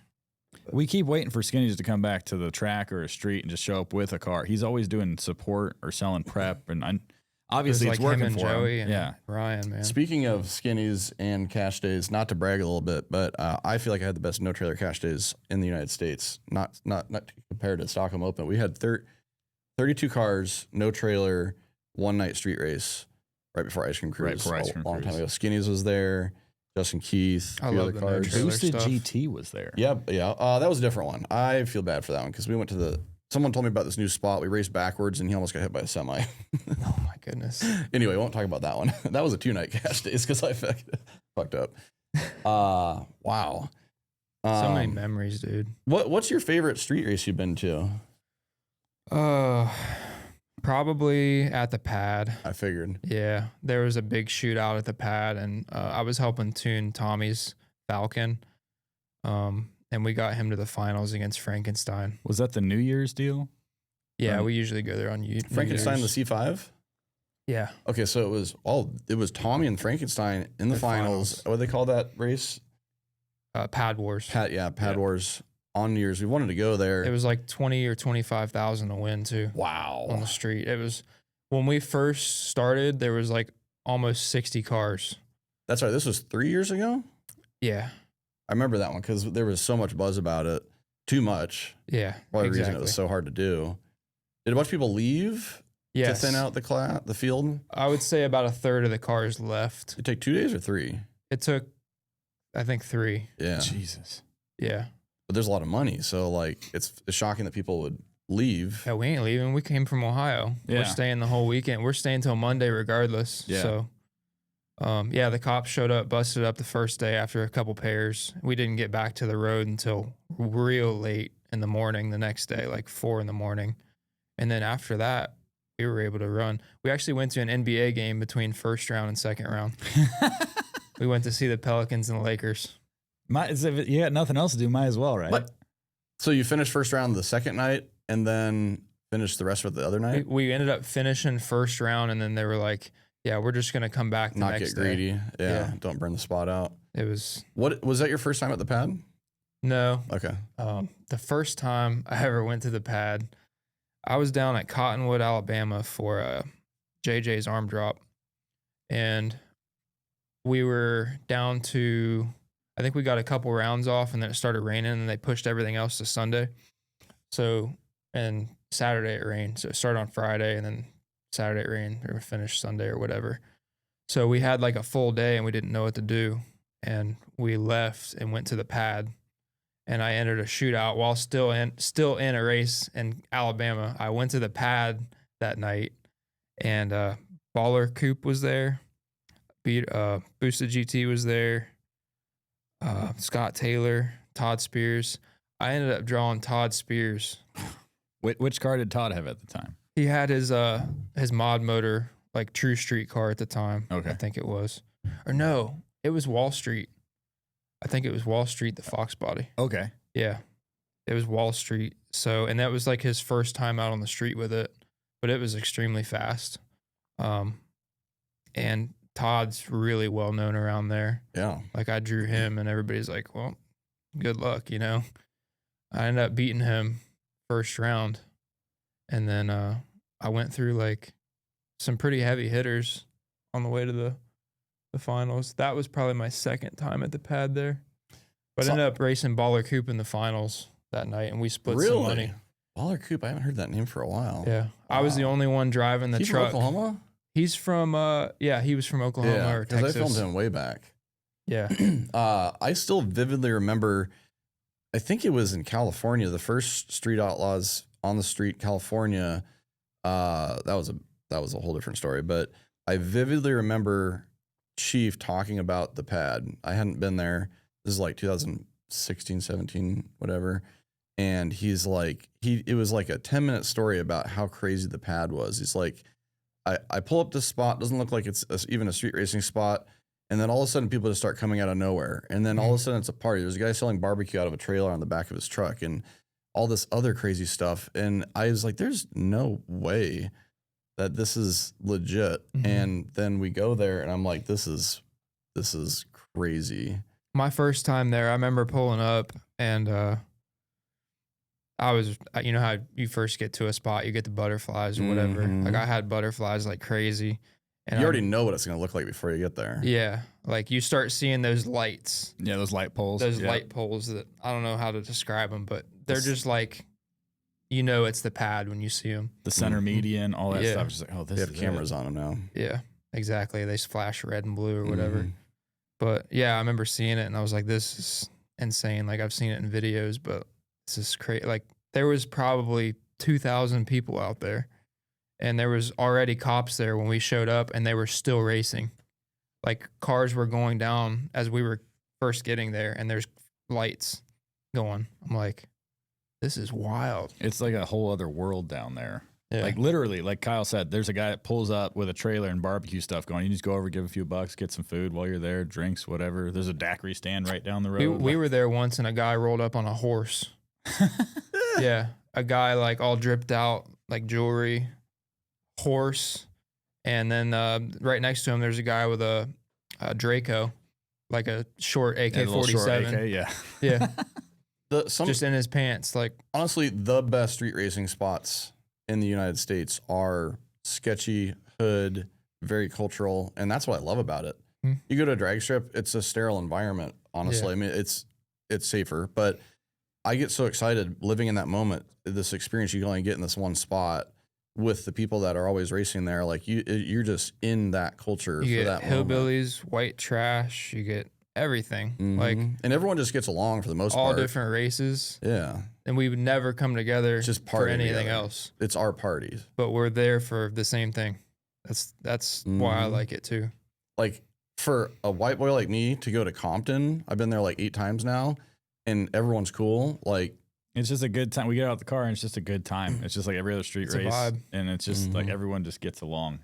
We keep waiting for Skinnies to come back to the track or a street and just show up with a car. He's always doing support or selling prep, and obviously it's Like working him and for Joey him. and Ryan, man. Speaking of Skinnies and cash days, not to brag a little bit, but I feel like I had the best no trailer cash days in the United States. Not compared to Stockholm Open. We had 32 cars, no trailer, one night street race right before Ice Cream Cruise. Right before Ice Cream a long Cruise. time ago. Skinnies was there. Justin Keith. I a few love other the no cars. trailer Boosted stuff. GT was there. Yeah. That was a different one. I feel bad for that one because we went to someone told me about this new spot. We raced backwards and he almost got hit by a semi. Oh my goodness. Anyway, I won't talk about that one. That was a 2-night cash days because I fucked up. Wow. So many memories, dude. What's your favorite street race you've been to? Probably at the pad. I figured. Yeah, there was a big shootout at the pad, and I was helping tune Tommy's Falcon, and we got him to the finals against Frankenstein. Was that the New Year's deal? Yeah, Right. we usually go there on YouTube. Frankenstein, the C5? Yeah, Okay, so it was Tommy and Frankenstein in the finals. What do they call that race? Pad Wars. Pad Wars on New Year's. We wanted to go there. It was like 20 or 25,000 to win too wow. on the street. It was when we first started. There was like almost 60 cars. That's right. This was 3 years ago. Yeah, I remember that one because there was so much buzz about it. Too much. yeah, One of the reason exactly. it was so hard to do. Did a bunch of people leave Yes. to thin out the field? I would say about a third of the cars left. Did it take 2 days or 3? It took, I think, 3. Yeah. Jesus. Yeah. But there's a lot of money. So, like, it's shocking that people would leave. Yeah, we ain't leaving. We came from Ohio. Yeah. We're staying the whole weekend. We're staying till Monday regardless. Yeah. So, the cops showed up, busted up the first day after a couple pairs. We didn't get back to the road until real late in the morning the next day, like 4 a.m. And then after that, we were able to run. We actually went to an NBA game between first round and second round. We went to see the Pelicans and the Lakers. You got nothing else to do, might as well, right? What? So you finished first round the second night and then finished the rest of the other night? We ended up finishing first round, and then they were like, yeah, we're just going to come back the Not next get greedy. day. Yeah. Don't burn the spot out. It was, What was that your first time at the pad? no. Okay. The first time I ever went to the pad, I was down at Cottonwood, Alabama for JJ's arm drop. And we were down to, I think we got a couple rounds off, and then it started raining, and they pushed everything else to Sunday. So, and Saturday it rained. So it started on Friday, and then Saturday it rained, or finished Sunday or whatever. So we had like a full day, and we didn't know what to do. And we left and went to the pad. And I entered a shootout while still in a race in Alabama. I went to the pad that night, and Baller Coop was there. Boosted GT was there. Scott Taylor, Todd Spears. I ended up drawing Todd Spears. Which car did Todd have at the time? He had his mod motor, like True Street car at the time. Okay. I think it was. Or no, it was Wall Street. I think it was Wall Street, the Fox body. Okay. Yeah. It was Wall Street. So, and that was like his first time out on the street with it, but it was extremely fast. And Todd's really well known around there. Yeah. Like I drew him, and everybody's like, well, good luck, you know? I ended up beating him first round. And then I went through like some pretty heavy hitters on the way to the finals. That was probably my second time at the pad there. But I ended up racing Baller Coop in the finals that night, and we split some money. Baller Coop, I haven't heard that name for a while. Yeah. I was the only one driving the He's truck. from Oklahoma? He's from he was from Oklahoma or because Texas. I filmed him way back. Yeah. I still vividly remember, I think it was in California, the first Street Outlaws on the Street, California. That was that was a whole different story. But I vividly remember Chief talking about the pad. I hadn't been there. This is like 2016, 17, whatever. And he's like, it was like a 10-minute story about how crazy the pad was. He's like, I pull up this spot, doesn't look like it's even a street racing spot. And then all of a sudden people just start coming out of nowhere. And then all of a sudden it's a party. There's a guy selling barbecue out of a trailer on the back of his truck and all this other crazy stuff. And I was like, there's no way that this is legit. And then we go there and I'm like, this is crazy. My first time there, I remember pulling up and I was, you know how you first get to a spot, you get the butterflies or whatever. Like I had butterflies like crazy. And you already know what it's going to look like before you get there. Yeah. Like you start seeing those lights. Yeah, those light poles. Those light poles that I don't know how to describe them, but they're just like, you know, it's the pad when you see them. The center median, all that stuff. Just like, oh, they have cameras on them now. Yeah, exactly. They flash red and blue or whatever. But yeah, I remember seeing it and I was like, this is insane. Like I've seen it in videos, but this is crazy. Like there was probably 2,000 people out there. And there was already cops there when we showed up and they were still racing. Like cars were going down as we were first getting there and there's lights going. I'm like, this is wild. It's like a whole other world down there. Yeah. Like literally, like Kyle said, there's a guy that pulls up with a trailer and barbecue stuff going. You just go over, give a few bucks, get some food while you're there, drinks, whatever. There's a daiquiri stand right down the road. We were there once and a guy rolled up on a horse. Yeah. A guy like all dripped out, like jewelry, horse, and then right next to him there's a guy with a Draco, like a short AK-47. Yeah. Just in his pants. Like honestly, the best street racing spots in the United States are sketchy, hood, very cultural, and that's what I love about it. You go to a drag strip, it's a sterile environment, honestly. I mean, it's safer, but I get so excited living in that moment, this experience you can only get in this one spot with the people that are always racing there. Like you're just in that culture you for get that hillbillies, white trash, you get everything. Like, and everyone just gets along for the most part. All different races. Yeah. And we would never come together just for anything else. It's our parties. But we're there for the same thing. That's why I like it too. Like for a white boy like me to go to Compton, I've been there like 8 times now and everyone's cool. Like it's just a good time. We get out of the car and it's just a good time. It's just like every other street race. Vibe. And it's just like everyone just gets along.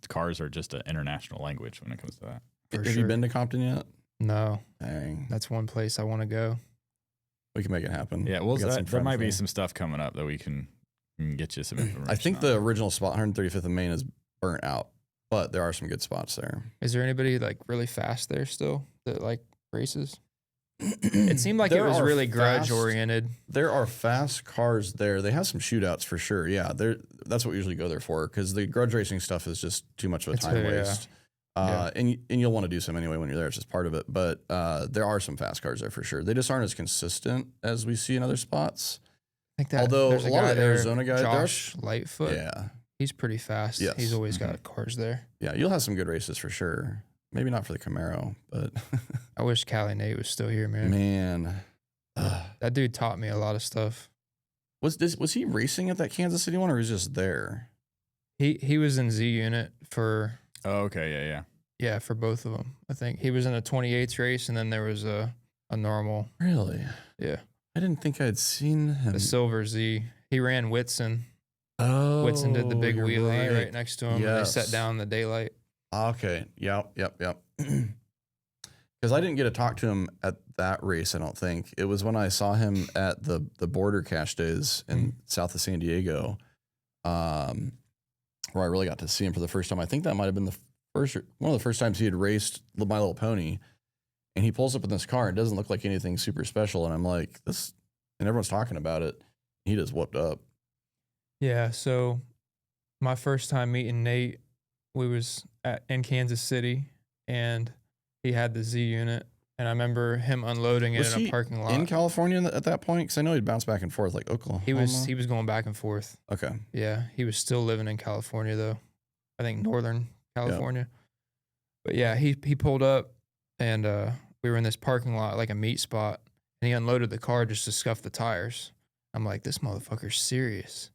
Cars are just an international language when it comes to that. Have you been to Compton yet? No. Dang. That's one place I want to go. We can make it happen. Yeah, well, there might be some stuff coming up that we can get you some information. I think the original spot, 135th and Main, is burnt out, but there are some good spots there. Is there anybody like really fast there still that like races? It seemed like it was really grudge oriented. There are fast cars there. They have some shootouts for sure. Yeah, that's what we usually go there for because the grudge racing stuff is just too much of a time waste. And you'll want to do some anyway when you're there. It's just part of it. But there are some fast cars there for sure. They just aren't as consistent as we see in other spots. I think that although a lot of the Arizona guys, Josh Lightfoot, yeah, he's pretty fast. Yes. He's always got cars there. Yeah, you'll have some good races for sure. Maybe not for the Camaro, but I wish Callie Nate was still here, man. Man, that dude taught me a lot of stuff. Was he racing at that Kansas City one, or was he just there? He was in Z Unit for. Oh, okay, yeah, for both of them. I think he was in a 28th race, and then there was a normal. Really? Yeah. I didn't think I'd seen him. The Silver Z. He ran Whitson. Oh, Whitson did the big wheelie right next to him. Yes. And they set down in the daylight. Okay. Yep. Because I didn't get to talk to him at that race, I don't think. It was when I saw him at the Border Cash Days in south of San Diego, where I really got to see him for the first time. I think that might have been one of the first times he had raced My Little Pony. And he pulls up in this car and it doesn't look like anything super special. And I'm like, this, and everyone's talking about it. He just whooped up. Yeah. So my first time meeting Nate, we was in Kansas City and he had the Z Unit. And I remember him unloading it in a parking lot. In California at that point? Because I know he'd bounce back and forth like Oklahoma. He was going back and forth. Okay. Yeah. He was still living in California though. I think Northern California. Yep. But yeah, he pulled up and we were in this parking lot, like a meat spot, and he unloaded the car just to scuff the tires. I'm like, this motherfucker's serious.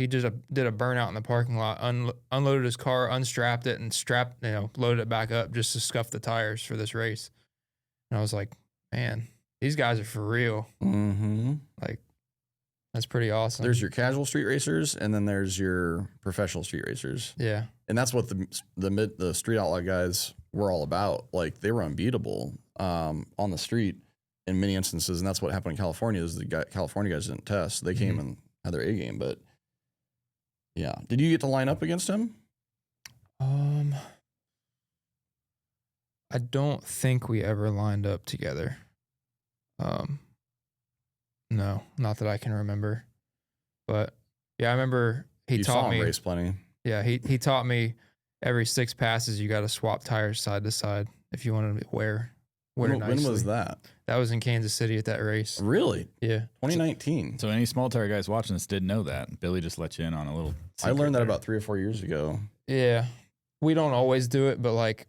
He just did a burnout in the parking lot, unloaded his car, unstrapped it, and loaded it back up just to scuff the tires for this race. And I was like, man, these guys are for real. Mm-hmm. Like, that's pretty awesome. There's your casual street racers, and then there's your professional street racers. Yeah. And that's what the street outlaw guys were all about. Like, they were unbeatable on the street in many instances, and that's what happened in California. Is California guys didn't test; they came and had their A game. But yeah, did you get to line up against him? I don't think we ever lined up together. No, not that I can remember. But yeah, I remember you taught saw me him race plenty. Yeah, he taught me every 6 passes you got to swap tires side to side if you wanted to wear When nicely. was that? That was in Kansas City at that race. Really? Yeah. 2019. So any small tire guys watching this didn't know that. Billy just let you in on a little I learned that there. about 3 or 4 years ago. Yeah. We don't always do it, but like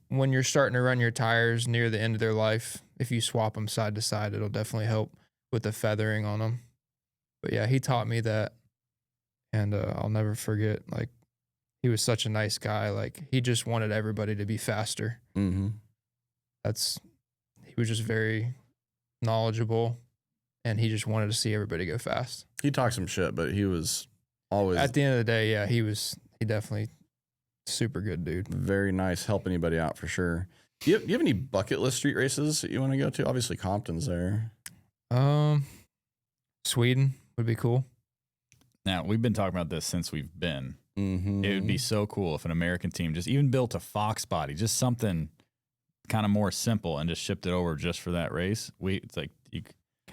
when you're starting to run your tires near the end of their life, if you swap them side to side, it'll definitely help with the feathering on them. But yeah, he taught me that. And I'll never forget, like, he was such a nice guy. Like, he just wanted everybody to be faster. Mm-hmm. He was just very knowledgeable, and he just wanted to see everybody go fast. He talked some shit, but he was always At the end of the day, yeah, he definitely super good dude. very nice, help anybody out for sure. Do you have any bucket list street races that you want to go to? Obviously, Compton's there. Sweden would be cool. Now, we've been talking about this since we've been. Mm-hmm. It would be so cool if an American team just even built a Fox body, just something kind of more simple, and just shipped it over just for that race. It's like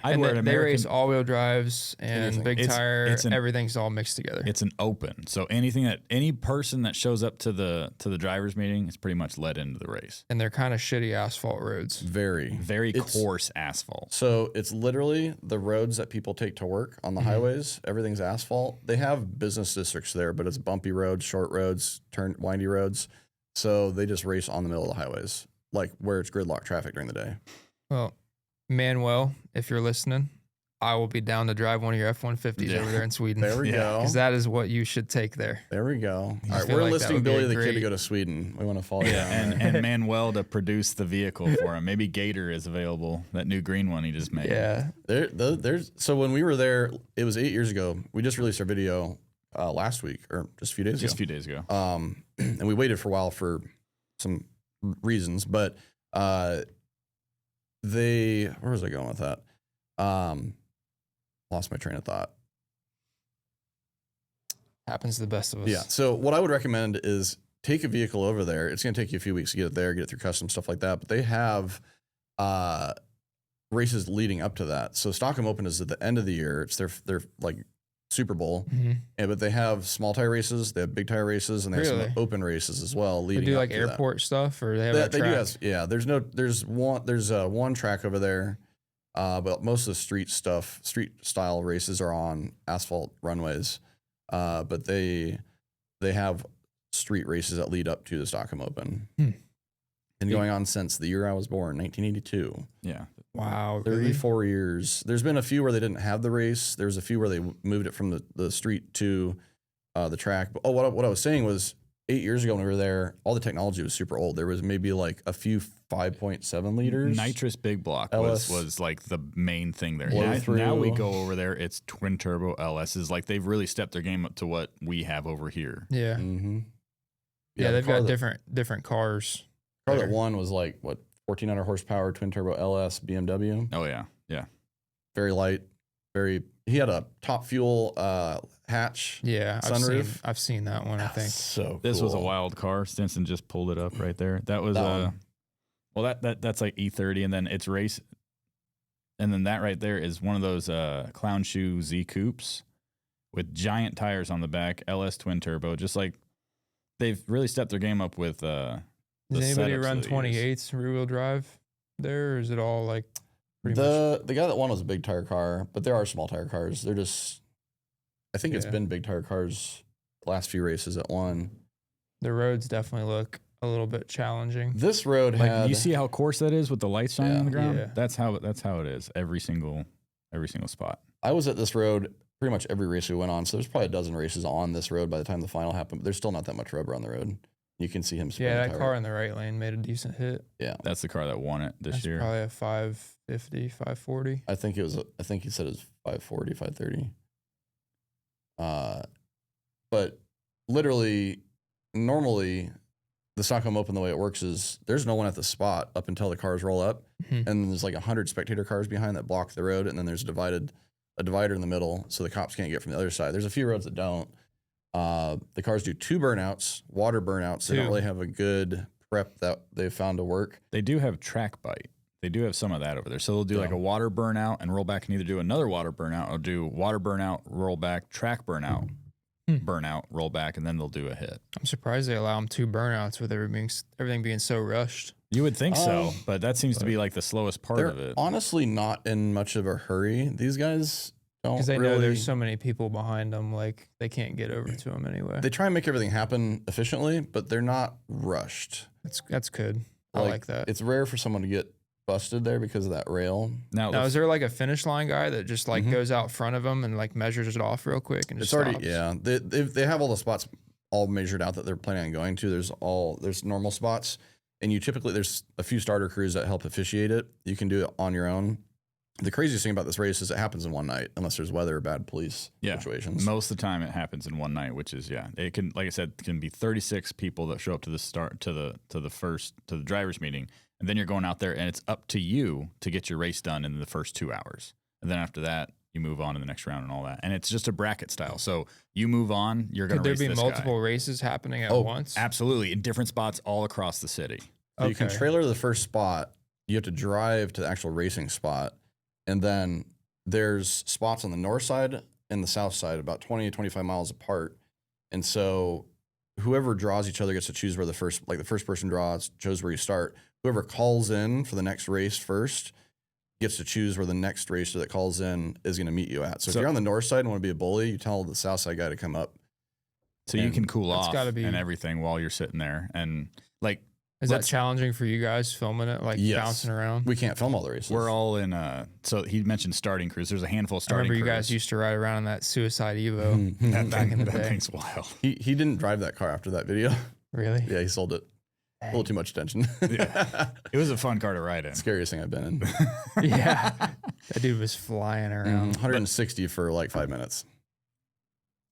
And they race all-wheel drives and big tire. Everything's all mixed together. It's an open, so any person that shows up to the drivers' meeting is pretty much let into the race. And they're kind of shitty asphalt roads. Very coarse asphalt. So it's literally the roads that people take to work on the highways. Everything's asphalt. They have business districts there, but it's bumpy roads, short roads, windy roads. So they just race on the middle of the highways, like where it's gridlock traffic during the day. Well, Manuel, if you're listening, I will be down to drive one of your F-150s over there in Sweden. There we go. Because that is what you should take there. There we go. All right, feel we're like that listing would be Billy a the Kid to great- go to Sweden. We want to follow you down there. and Manuel to produce the vehicle for him. Maybe Gator is available. That new green one he just made. Yeah. So when we were there, it was 8 years ago. We just released our video last week or just a few days ago. Just a few days ago. And we waited for a while for some reasons, but where was I going with that? Lost my train of thought. Happens to the best of us. Yeah. So what I would recommend is take a vehicle over there. It's going to take you a few weeks to get it there, get it through customs, stuff like that. But they have races leading up to that. So Stockholm Open is at the end of the year. It's their like Super Bowl. Mm-hmm. But they have small tire races, they have big tire races, and they have some open races as well. They Leading do up like to airport stuff, or they have they a do track? have, yeah. There's one track over there, but most of the street style races are on asphalt runways. But they have street races that lead up to the Stockholm Open. And going on since the year I was born, 1982. Yeah. Wow. Really? 34 years. There's been a few where they didn't have the race. There's a few where they moved it from the street to the track. But, what I was saying was 8 years ago when we were there, all the technology was super old. There was maybe like a few 5.7 liters. Nitrous big block was like the main thing there. Blow-through. Now we go over there, it's twin turbo LSs. Like they've really stepped their game up to what we have over here. Yeah. Mm-hmm. Yeah, they've got different cars. Car that won was like, 1,400 horsepower, twin turbo LS BMW. Oh, yeah. Yeah. Very light. He had a top fuel hatch. Yeah. Sunroof. I've seen that one, I think. So cool. This was a wild car. Stinson just pulled it up right there. That was that's like E30, and then it's race. And then that right there is one of those clown shoe Z coupes with giant tires on the back, LS twin turbo. Just like they've really stepped their game up with. Does anybody setups run that they use. 28s rear wheel drive there, or is it all like pretty much? The guy that won was a big tire car, but there are small tire cars. They're just, I think it's been big tire cars the last few races that won. The roads definitely look a little bit challenging. This road had. You see how coarse that is with the lights shining on the ground? Yeah. That's how it is every single spot. I was at this road pretty much every race we went on. So there's probably a dozen races on this road by the time the final happened. But there's still not that much rubber on the road. You can see him. Yeah, that car in the right lane made a decent hit. Yeah, that's the car that won it this year. Probably a 550, 540. I think it was. I think he said it was 540, 530. But literally, normally, the Stockholm Open, the way it works is there's no one at the spot up until the cars roll up, and there's like 100 spectator cars behind that block the road, and then there's a divider in the middle, so the cops can't get from the other side. There's a few roads that don't. The cars do 2 burnouts, water burnouts. They don't really have a good prep that they've found to work. They do have track bite. They do have some of that over there. So they'll do like a water burnout and roll back, and either do another water burnout or do water burnout, roll back, track burnout, burnout, roll back, and then they'll do a hit. I'm surprised they allow them 2 burnouts with everything being so rushed. You would think so, but that seems to be like the slowest part of it. Honestly not in much of a hurry. These guys don't because they really know there's so many people behind them, like they can't get over to them anyway. They try and make everything happen efficiently, but they're not rushed. That's good. I like that. It's rare for someone to get busted there because of that rail. Now is there like a finish line guy that just like goes out front of them and like measures it off real quick and just stops? Yeah. They have all the spots all measured out that they're planning on going to. There's normal spots, and there's a few starter crews that help officiate it. You can do it on your own. The craziest thing about this race is it happens in one night, unless there's weather or bad police situations. Most of the time it happens in one night, which is it can, like I said, can be 36 people that show up to the start to the drivers meeting. And then you're going out there, and it's up to you to get your race done in the first 2 hours. And then after that, you move on to the next round and all that. And it's just a bracket style. So you move on, you're going to race this guy. Could there be multiple races happening at once? Absolutely. In different spots all across the city. So you can trailer the first spot. You have to drive to the actual racing spot. And then there's spots on the north side and the south side, about 20 to 25 miles apart. And so whoever draws each other gets to choose where the first person chose where you start. Whoever calls in for the next race first gets to choose where the next racer that calls in is going to meet you at. So if you're on the north side and want to be a bully, you tell the south side guy to come up. So you can cool off and everything while you're sitting there. And like, is that challenging for you guys filming it, like bouncing around? We can't film all the races. We're all in so he mentioned starting crews. There's a handful of starting crews. I remember you guys used to ride around in that Suicide Evo back in the day. That thing's wild. He didn't drive that car after that video. Really? Yeah, he sold it. A little too much attention. Yeah. It was a fun car to ride in. Scariest thing I've been in. Yeah. That dude was flying around. 160 for like 5 minutes.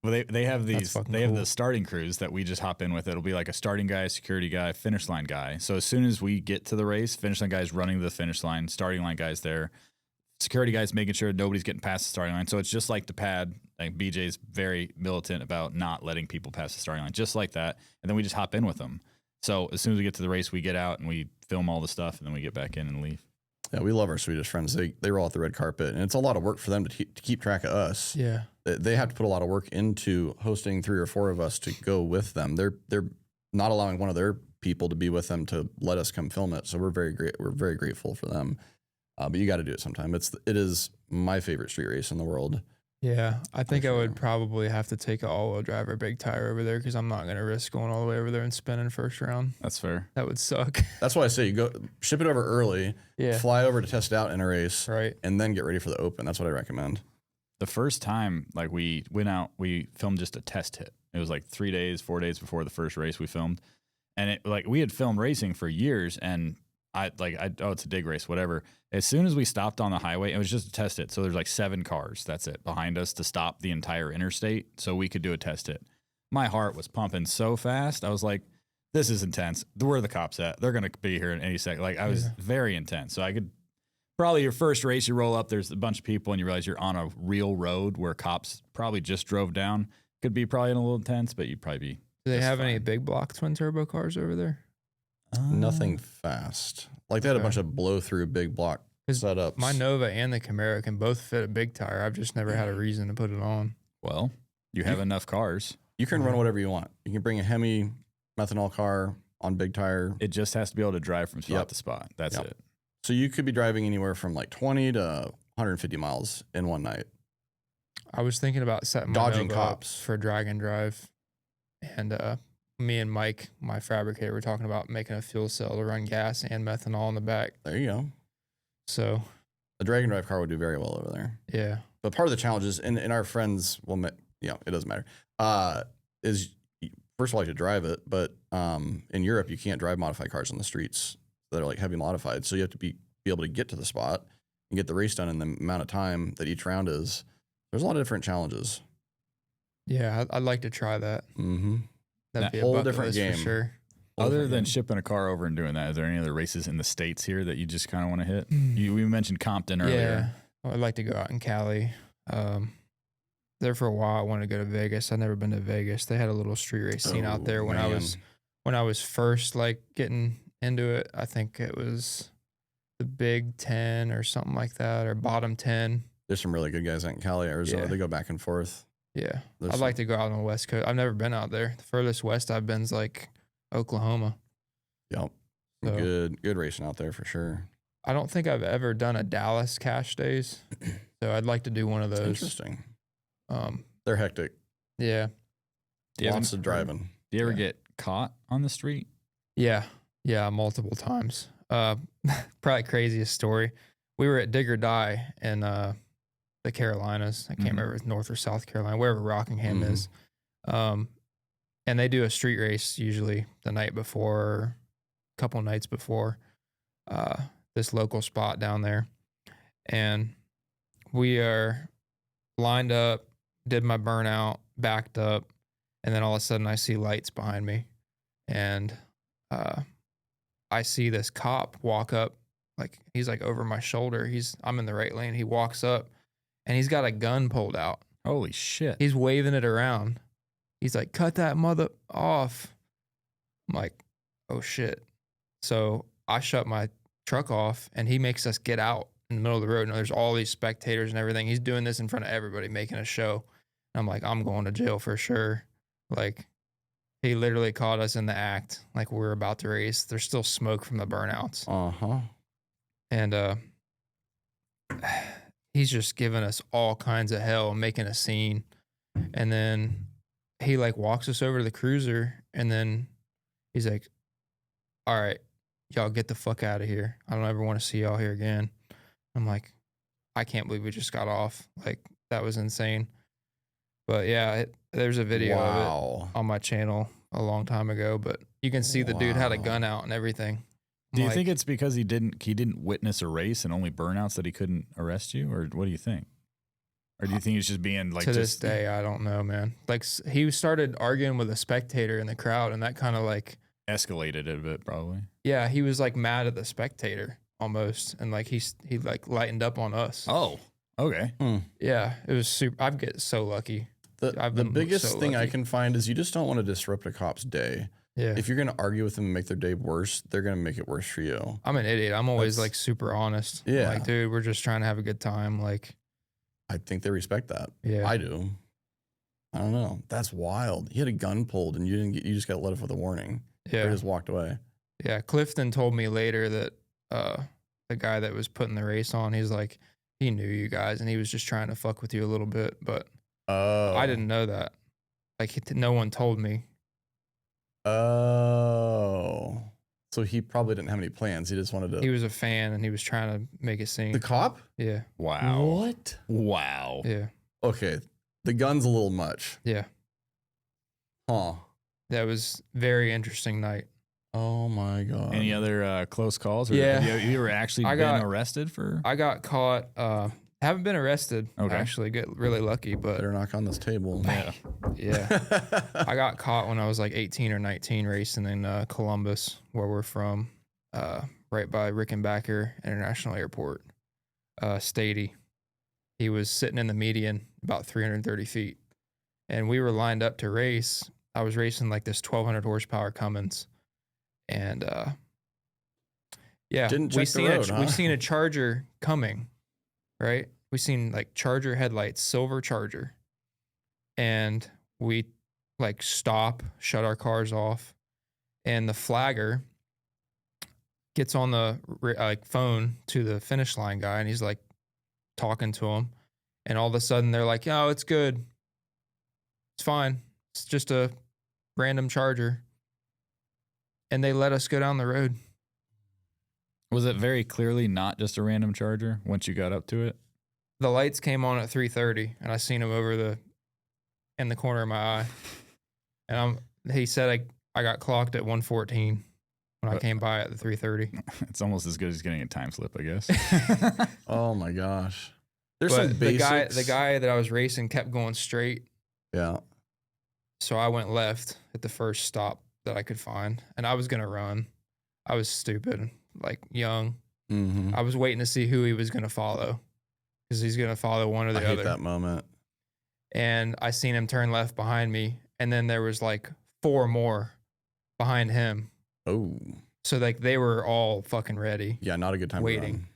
Well, they have these. They have the starting crews that we just hop in with. It'll be like a starting guy, security guy, finish line guy. So as soon as we get to the race, finish line guy's running to the finish line, starting line guy's there, security guy's making sure nobody's getting past the starting line. So it's just like the pad. Like BJ's very militant about not letting people pass the starting line, just like that. And then we just hop in with them. So as soon as we get to the race, we get out and we film all the stuff, and then we get back in and leave. Yeah, we love our Swedish friends. They roll out the red carpet, and it's a lot of work for them to keep track of us. Yeah, they have to put a lot of work into hosting 3 or 4 of us to go with them. They're not allowing one of their people to be with them to let us come film it. So we're very grateful for them. But you got to do it sometime. It is my favorite street race in the world. Yeah, I think I would probably have to take an all-wheel drive or big tire over there because I'm not going to risk going all the way over there and spinning first round. That's fair. That would suck. That's why I say you go ship it over early, fly over to test it out in a race, right, and then get ready for the open. That's what I recommend. The first time, like we went out, we filmed just a test hit. It was like 4 days before the first race we filmed, and it like we had filmed racing for years, and it's a dig race, whatever. As soon as we stopped on the highway, it was just to test it. So there's like 7 cars, that's it, behind us to stop the entire interstate so we could do a test hit. My heart was pumping so fast. I was like, this is intense. Where are the cops at? They're going to be here in any second. Like, I was very intense. So I could probably your first race, you roll up, there's a bunch of people, and you realize you're on a real road where cops probably just drove down. Could be probably a little intense, but you'd probably be. Do they have any big block twin turbo cars over there? Nothing fast. Like they had a bunch of blow through big block setups. My Nova and the Camaro can both fit a big tire. I've just never had a reason to put it on. Well, you have enough cars. You can run whatever you want. You can bring a Hemi methanol car on big tire. It just has to be able to drive from spot to spot. That's it. So you could be driving anywhere from like 20 to 150 miles in one night. I was thinking about setting my dodging Nova cops up for drag and drive, and me and Mike, my fabricator, were talking about making a fuel cell to run gas and methanol in the back. There you go. So a drag and drive car would do very well over there. Yeah. But part of the challenge is, and our friends, well, it doesn't matter, is first of all, you have to drive it, but in Europe, you can't drive modified cars on the streets that are like heavy modified. So you have to be able to get to the spot and get the race done in the amount of time that each round is. There's a lot of different challenges. Yeah, I'd like to try that. Mm-hmm. That'd be a whole bucket different list game. for sure. Other than shipping a car over and doing that, is there any other races in the States here that you just kind of want to hit? We mentioned Compton earlier. Yeah, well, I'd like to go out in Cali. There for a while, I wanted to go to Vegas. I've never been to Vegas. They had a little street race scene out there when I was first like getting into it. I think it was the Big 10 or something like that, or bottom 10. There's some really good guys out in Cali, Arizona. Yeah. They go back and forth. Yeah, I'd like to go out on the West Coast. I've never been out there. The furthest west I've been is like Oklahoma. Yep. So, Good racing out there for sure. I don't think I've ever done a Dallas Cash Days, so I'd like to do one of those. Interesting. Um, They're hectic. yeah, Lots of driving. Do you ever get caught on the street? yeah, multiple times. Probably craziest story. We were at Dig or Die in the Carolinas. I can't remember if it's North or South Carolina, wherever Rockingham is. And they do a street race usually the night before, or a couple nights before, this local spot down there. And we are lined up, did my burnout, backed up, and then all of a sudden I see lights behind me. And I see this cop walk up, like he's like over my shoulder. I'm in the right lane. He walks up and he's got a gun pulled out. Holy shit. He's waving it around. He's like, cut that mother off. I'm like, oh shit. So I shut my truck off and he makes us get out in the middle of the road. And there's all these spectators and everything. He's doing this in front of everybody, making a show. And I'm like, I'm going to jail for sure. Like, he literally caught us in the act. Like, we were about to race. There's still smoke from the burnouts. Uh-huh. And he's just giving us all kinds of hell, making a scene. And then he like walks us over to the cruiser, and then he's like, all right, y'all get the fuck out of here. I don't ever want to see y'all here again. I'm like, I can't believe we just got off. Like, that was insane. But yeah, there's a video of it on my channel a long time ago, but you can see the dude had a gun out and everything. Do you think it's because he didn't witness a race and only burnouts that he couldn't arrest you, or what do you think? Or do you think he's just being like, to this day, I don't know, man. Like, he started arguing with a spectator in the crowd, and that kind of like escalated it a bit, probably. Yeah, he was like mad at the spectator almost, and like he like lightened up on us. Oh, okay. Yeah, it was super. I get so lucky. The biggest thing I can find is you just don't want to disrupt a cop's day. Yeah. If you're going to argue with them and make their day worse, they're going to make it worse for you. I'm an idiot. I'm always like super honest. Yeah. Like, dude, we're just trying to have a good time. Like, I think they respect that. Yeah. I do. I don't know. That's wild. He had a gun pulled and you just got let off with a warning. Yeah. They just walked away. Yeah. Clifton told me later that the guy that was putting the race on, he's like, he knew you guys and he was just trying to fuck with you a little bit, but I didn't know that. Like, no one told me. Oh. So he probably didn't have any plans. He just wanted to. He was a fan and he was trying to make a scene. The cop? Yeah. Wow. What? Wow. Yeah. Okay. The gun's a little much. Yeah. Huh. That was very interesting night. Oh my God. Any other close calls? Or Yeah. Have you ever actually been arrested for? I got caught. Haven't been arrested. Okay. Actually, get really lucky, but better knock on this table. Yeah. yeah. I got caught when I was like 18 or 19 racing in Columbus, where we're from, right by Rickenbacker International Airport. Stady. He was sitting in the median about 330 feet. And we were lined up to race. I was racing like this 1,200 horsepower Cummins. And yeah, Didn't check the road, huh? we seen a Charger coming, right? We seen like Charger headlights, silver Charger. And we like stop, shut our cars off. And the flagger gets on the phone to the finish line guy, and he's like talking to him. And all of a sudden they're like, "Oh, it's good. It's fine. It's just a random Charger." And they let us go down the road. Was it very clearly not just a random Charger once you got up to it? the lights came on at 3:30, and I seen him in the corner of my eye, and he said I got clocked at 1:14 when I came by at the 3:30. It's almost as good as getting a time slip, I guess. Oh my gosh. There's But some basics. the guy that I was racing kept going straight. Yeah. So I went left at the first stop that I could find, and I was gonna run. I was stupid, like young. Mm-hmm. I was waiting to see who he was gonna follow, because he's gonna follow one or the I other. hate that moment. And I seen him turn left behind me, and then there was like 4 more behind him. Oh. So like they were all fucking ready. Yeah, not a good time waiting. to run.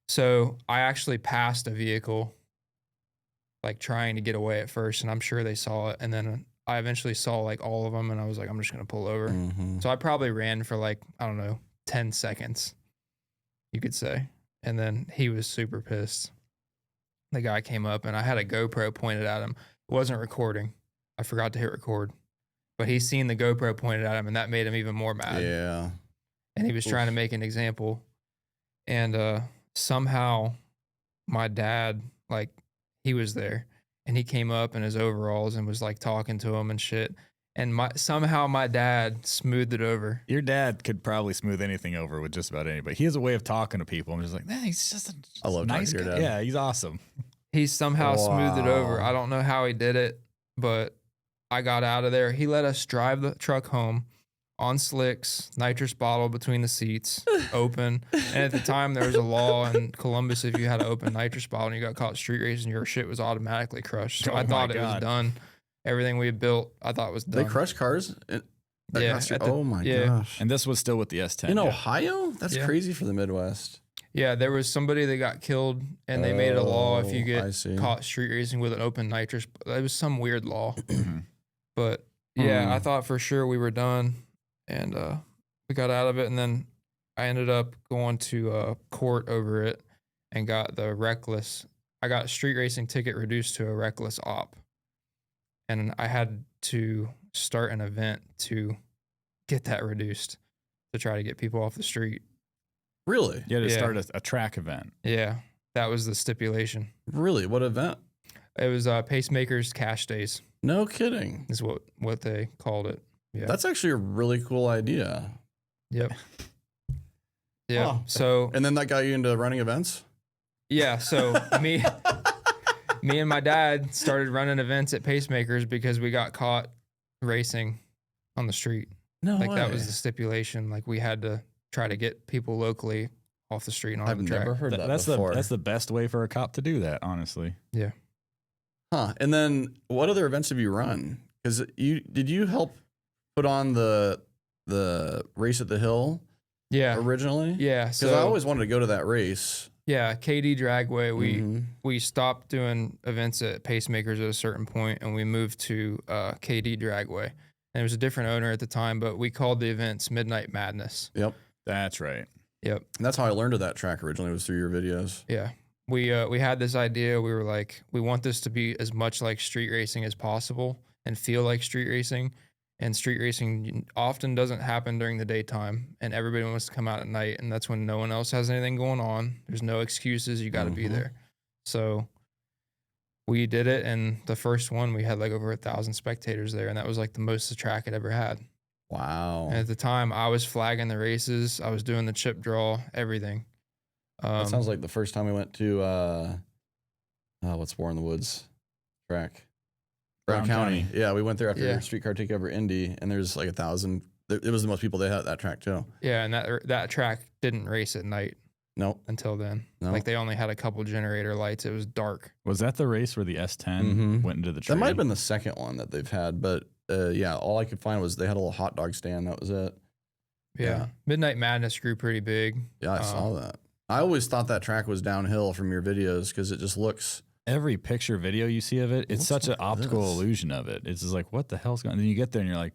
So I actually passed a vehicle, like trying to get away at first, and I'm sure they saw it. And then I eventually saw like all of them, and I was like, I'm just gonna pull over. Mm-hmm. So I probably ran for like, I don't know, 10 seconds, you could say. And then he was super pissed. The guy came up, and I had a GoPro pointed at him. It wasn't recording. I forgot to hit record. But he seen the GoPro pointed at him, and that made him even more mad. Yeah. And he was trying to make an example. And somehow my dad, like, he was there, and he came up in his overalls and was like talking to him and shit. And somehow my dad smoothed it over. Your dad could probably smooth anything over with just about anybody. He has a way of talking to people. I'm just like, man, he's just I love nice talking to guy. your dad. Yeah, he's awesome. He somehow smoothed it over. Wow. I don't know how he did it, but I got out of there. He let us drive the truck home on slicks, nitrous bottle between the seats, open. And at the time, there was a law in Columbus, if you had an open nitrous bottle and you got caught street racing, your shit was automatically crushed. So Oh I my thought it was God. done. Everything we had built, I thought was done. They crush cars? Yeah, Oh my gosh. And this was still with the S10. In yeah. Ohio? That's Yeah. crazy for the Midwest. Yeah, there was somebody that got killed, and they made a law if you I see. get caught street racing with an open nitrous. It was some weird law. Mhm. But yeah, I thought for sure we were done, and we got out of it. And then I ended up going to court over it and got the reckless. I got a street racing ticket reduced to a reckless op, and I had to start an event to get that reduced to try to get people off the street. Really? You had to Yeah. start a track event. Yeah, that was the stipulation. Really? What event? It was Pacemakers Cash Days No kidding. is what they called it. Yeah. That's actually a really cool idea. Yep. Yeah. Huh. So And then that got you into running events? yeah. So me and my dad started running events at Pacemakers because we got caught racing on the street. No Like way. that was the stipulation. Like we had to try to get people locally off the street and on I've the track. never heard that That's before. that's the best way for a cop to do that, honestly. Yeah. Huh. And then what other events have you run? Because did you help put on the race at the hill Yeah. originally? Yeah. Because So I always wanted to go to that race. yeah, KD Dragway. Mhm. We stopped doing events at Pacemakers at a certain point, and we moved to KD Dragway. And it was a different owner at the time, but we called the events Midnight Madness. Yep. That's right. Yep. And that's how I learned of that track originally, was through your videos. Yeah. We had this idea. We were like, we want this to be as much like street racing as possible and feel like street racing. And street racing often doesn't happen during the daytime, and everybody wants to come out at night, and that's when no one else has anything going on. There's no excuses. You got to be Mhm. there. So we did it, and the first one we had like over 1,000 spectators there, and that was like the most the track had ever had. Wow. And at the time, I was flagging the races. I was doing the chip draw, everything. That sounds like the first time we went to what's War in the Woods track? Brown County. Yeah, we went there after Yeah. Streetcar Takeover Indy, and there's like 1,000. It was the most people they had at that track too. Yeah, and that track didn't race at night Nope. until then. No. Like they only had a couple generator lights. It was dark. Was that the race where the S10 Mhm. went into the tree? That might have been the second one that they've had, but yeah, all I could find was they had a little hot dog stand. That was it. Yeah. Yeah. Midnight Madness grew pretty big. Yeah, I saw that. I always thought that track was downhill from your videos because it just looks. Every picture video you see of it, it's What's such an up with optical this? illusion of it. It's just like, what the hell's going on? And then you get there and you're like,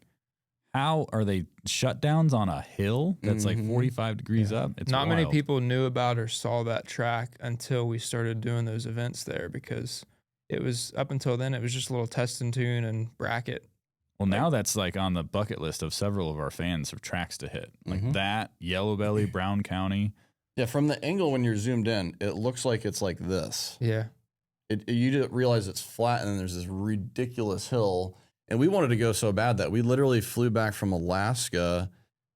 how are they shutdowns on a hill that's like Mhm. 45 degrees up? It's Not many wild. people knew about or saw that track until we started doing those events there, because it was up until then, it was just a little test and tune and bracket. Well, now that's like on the bucket list of several of our fans of tracks to hit. Like Mhm. that, Yellow Belly, Brown County. Yeah, from the angle when you're zoomed in, it looks like it's like this. Yeah. You didn't realize it's flat, and then there's this ridiculous hill. And we wanted to go so bad that we literally flew back from Alaska,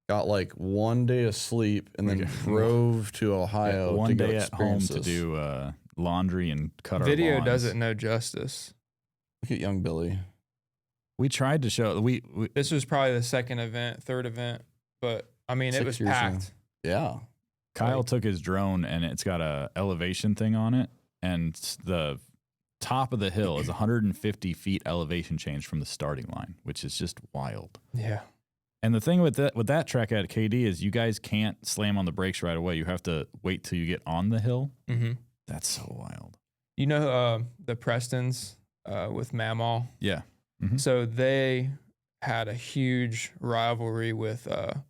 got like 1 day of sleep, and then drove to Ohio. One to day go at home to do laundry and cut our Video lawns. does it no justice. Look at young Billy. We tried to show we This was probably the third event, but I mean, it was packed. Yeah. Kyle took his drone and it's got a elevation thing on it, and the top of the hill is 150 feet elevation change from the starting line, which is just wild. Yeah. And the thing with that track at KD is you guys can't slam on the brakes right away. You have to wait till you get on the hill. Mm-hmm. That's so wild. You know the Prestons with Mamaw? Yeah. Mm-hmm. So they had a huge rivalry with, there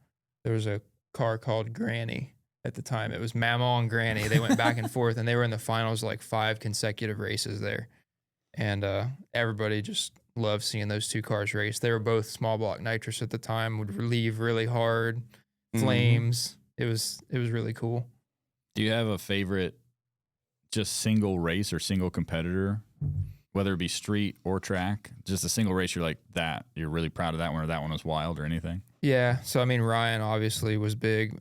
was a car called Granny at the time. It was Mamaw and Granny. They went back and forth, and they were in the finals like 5 consecutive races there. And everybody just loved seeing those two cars race. They were both small block nitrous at the time, would leave really hard, flames. It was really cool. Do you have a favorite just single race or single competitor, whether it be street or track? Just a single race you're like, that, you're really proud of that one, or that one was wild or anything? Yeah. So, I mean, Ryan obviously was big.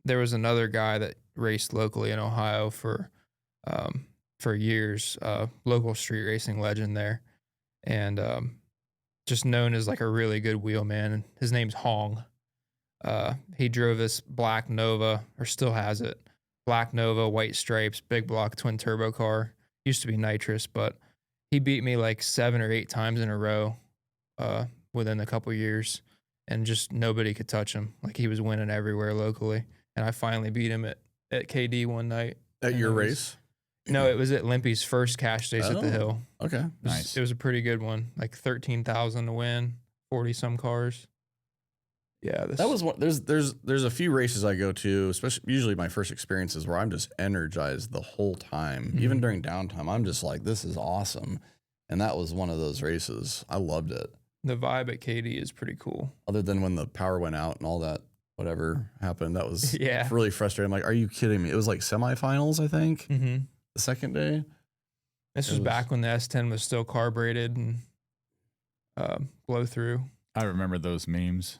There was another guy that raced locally in Ohio for years, local street racing legend there, and just known as like a really good wheelman. His name's Hong. He drove this black Nova, or still has it, black Nova, white stripes, big block twin turbo car. Used to be nitrous, but he beat me like 7 or 8 times in a row within a couple years, and just nobody could touch him. Like, he was winning everywhere locally. And I finally beat him at KD one night. At your race? No, it was at Limpy's first cash days at the Hill. Okay. It was a pretty good one. Like 13,000 to win, 40 some cars. Yeah, that was one. There's a few races I go to, especially usually my first experiences, where I'm just energized the whole time. Even during downtime, I'm just like, this is awesome. And that was one of those races. I loved it. The vibe at KD is pretty cool. Other than when the power went out and all that, whatever happened, that was really frustrating. I'm like, are you kidding me? It was like semifinals, I think, the second day. This was back when the S10 was still carbureted and blow through. I remember those memes.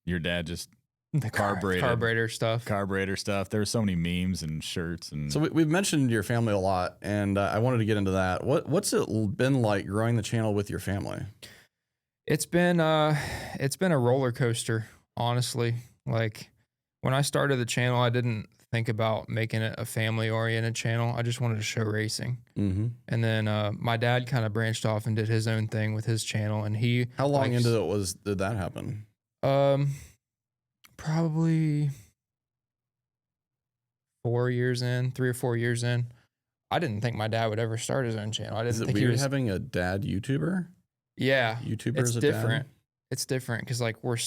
Your dad just carburetor stuff. There were so many memes and shirts. And so we've mentioned your family a lot, and I wanted to get into that. What's it been like growing the channel with your family? It's been a roller coaster, honestly. Like, when I started the channel, I didn't think about making it a family-oriented channel. I just wanted to show racing. Mm-hmm. And then my dad kind of branched off and did his own thing with his channel. And he how long into it did that happen? Probably 3 or 4 years in. I didn't think my dad would ever start his own channel. I didn't think he was having a dad YouTuber. Yeah, YouTuber it's is a different. Dad? It's different because like we're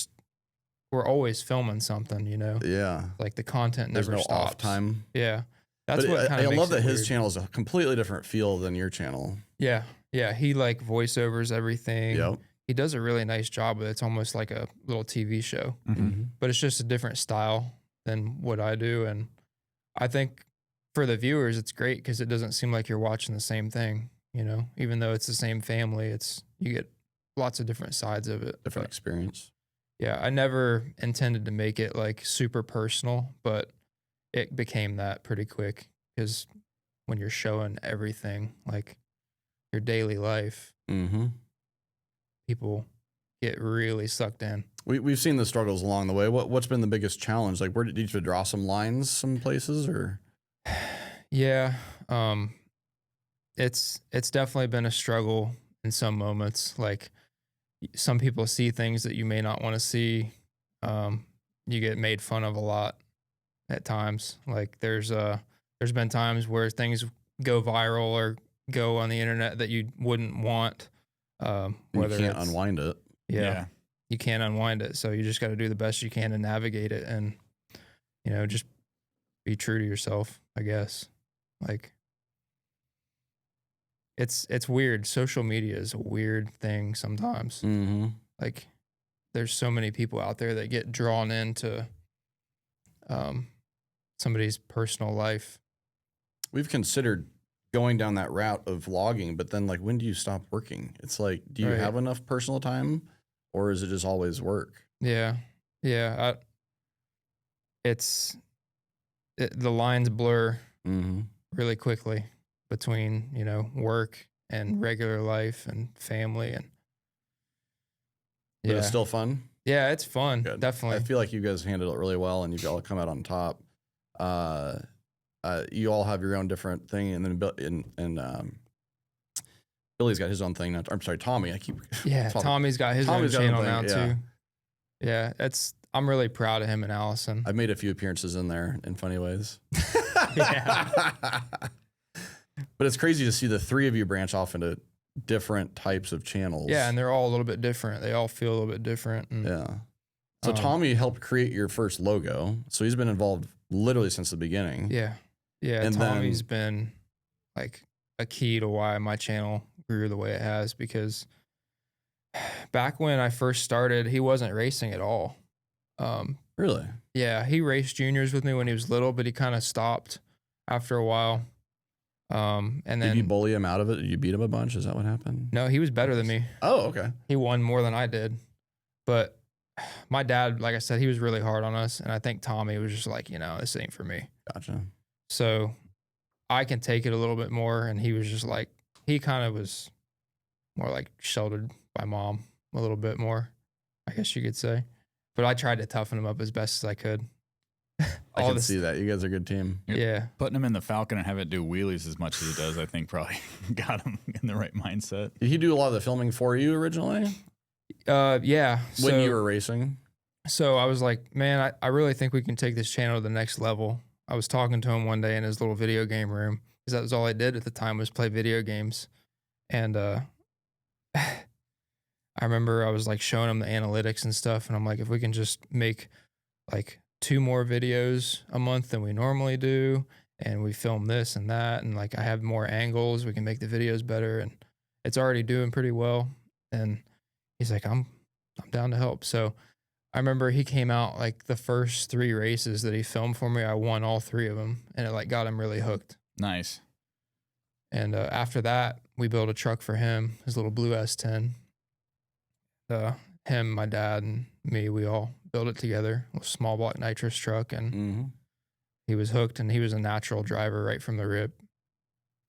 always filming something, you know. Yeah, like the content never There's no stops. off time. Yeah, that's what kind of. I love that his weird. channel is a completely different feel than your channel. Yeah, he like voiceovers everything. Yep. He does a really nice job with it. It's almost like a little TV show, but it's just a different style than what I do. And I think for the viewers, it's great because it doesn't seem like you're watching the same thing, you know, even though it's the same family, you get lots of different sides of it. Different experience. Yeah. I never intended to make it like super personal, but it became that pretty quick because when you're showing everything, like your daily life, people get really sucked in. We've seen the struggles along the way. What's been the biggest challenge? Like, where did you draw some lines some places, or? Yeah, it's definitely been a struggle in some moments. Like, some people see things that you may not want to see. You get made fun of a lot at times. Like, there's been times where things go viral or go on the internet that you wouldn't want. Whether you can't unwind it. Yeah, you can't unwind it. So you just got to do the best you can to navigate it, and just be true to yourself, I guess. Like, it's weird. Social media is a weird thing sometimes. Like, there's so many people out there that get drawn into somebody's personal life. We've considered going down that route of vlogging, but then like, when do you stop working? It's like, do you have enough personal time, or is it just always work? Yeah. Yeah. The lines blur really quickly between, you know, work and regular life and family. And But it's still fun. Yeah, it's fun. Good. Definitely. I feel like you guys handled it really well, and you've all come out on top. You all have your own different thing, and then Billy's got his own thing. I'm sorry, Tommy. Tommy's got his own channel now too. Yeah, I'm really proud of him and Allison. I've made a few appearances in there in funny ways. But it's crazy to see the three of you branch off into different types of channels. Yeah, and they're all a little bit different. They all feel a little bit different. And, So Tommy helped create your first logo. So he's been involved literally since the beginning. Yeah. Yeah, and Tommy's been like a key to why my channel grew the way it has, because back when I first started, he wasn't racing at all. Really? Yeah, he raced juniors with me when he was little, but he kind of stopped after a while. And then did you bully him out of it? Did you beat him a bunch? Is that what happened? No, he was better than me. Oh, okay. He won more than I did. But my dad, like I said, he was really hard on us. And I think Tommy was just like, you know, this ain't for me. Gotcha. So I can take it a little bit more. And he was just like, he kind of was more like sheltered by mom a little bit more, I guess you could say. But I tried to toughen him up as best as I could. I can see that. You guys are a good team. Yeah. Putting him in the Falcon and have it do wheelies as much as he does, I think probably got him in the right mindset. Did he do a lot of the filming for you originally? Yeah. When you were racing? So I was like, man, I really think we can take this channel to the next level. I was talking to him one day in his little video game room, because that was all I did at the time, was play video games. And I remember I was like showing him the analytics and stuff. And I'm like, if we can just make like 2 more videos a month than we normally do, and we film this and that, and like I have more angles, we can make the videos better, and it's already doing pretty well. And he's like, I'm down to help. So I remember he came out like the first 3 races that he filmed for me, I won all 3 of them, and it like got him really hooked. Nice. And after that, we built a truck for him, his little blue S10. Him, my dad, and me, we all built it together, a small block nitrous truck, and he was hooked, and he was a natural driver right from the rip.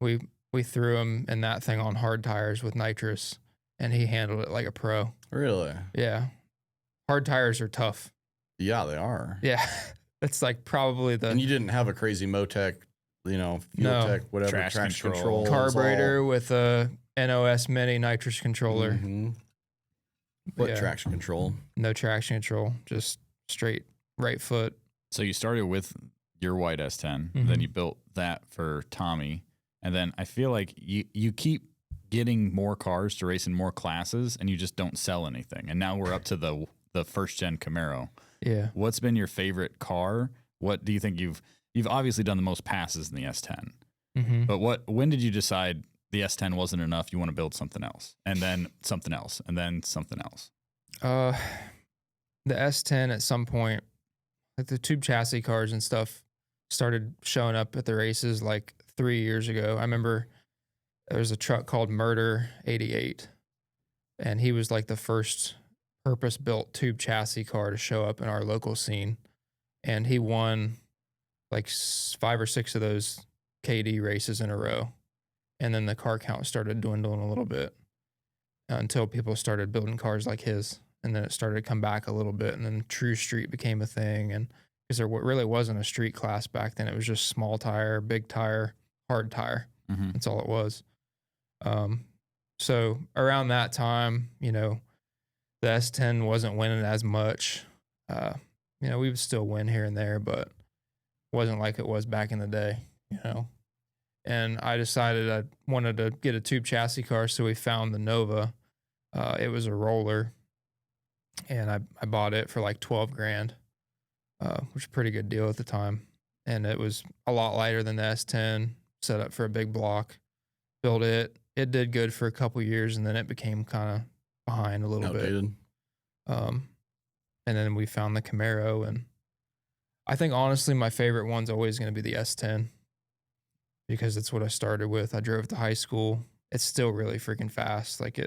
We threw him in that thing on hard tires with nitrous, and he handled it like a pro. Really? Yeah. Hard tires are tough. Yeah, they are. Yeah. That's like probably the... And you didn't have a crazy Motec, you know, Fuel Tech, whatever, traction control. Carburetor with a NOS Mini nitrous controller. What traction control? No traction control, just straight right foot. So you started with your white S10, then you built that for Tommy, and then I feel like you keep getting more cars to race in more classes, and you just don't sell anything. And now we're up to the first gen Camaro. Yeah. What's been your favorite car? What do you think you've obviously done the most passes in the S10, but when did you decide the S10 wasn't enough, you want to build something else, and then something else, and then something else? The S10 at some point, like the tube chassis cars and stuff started showing up at the races like 3 years ago. I remember there was a truck called Murder 88, and he was like the first purpose-built tube chassis car to show up in our local scene, and he won like 5 or 6 of those KD races in a row. And then the car count started dwindling a little bit until people started building cars like his. And then it started to come back a little bit. And then True Street became a thing. And because there really wasn't a street class back then, it was just small tire, big tire, hard tire. That's all it was. So around that time, you know, the S10 wasn't winning as much. You know, we would still win here and there, but it wasn't like it was back in the day, you know. And I decided I wanted to get a tube chassis car, so we found the Nova. It was a roller, and I bought it for like $12,000, which was a pretty good deal at the time. And it was a lot lighter than the S10, set up for a big block. Built it. It did good for a couple years, and then it became kind of behind a little bit. And then we found the Camaro, and I think honestly, my favorite one's always going to be the S10 because it's what I started with. I drove to high school. It's still really freaking fast. Like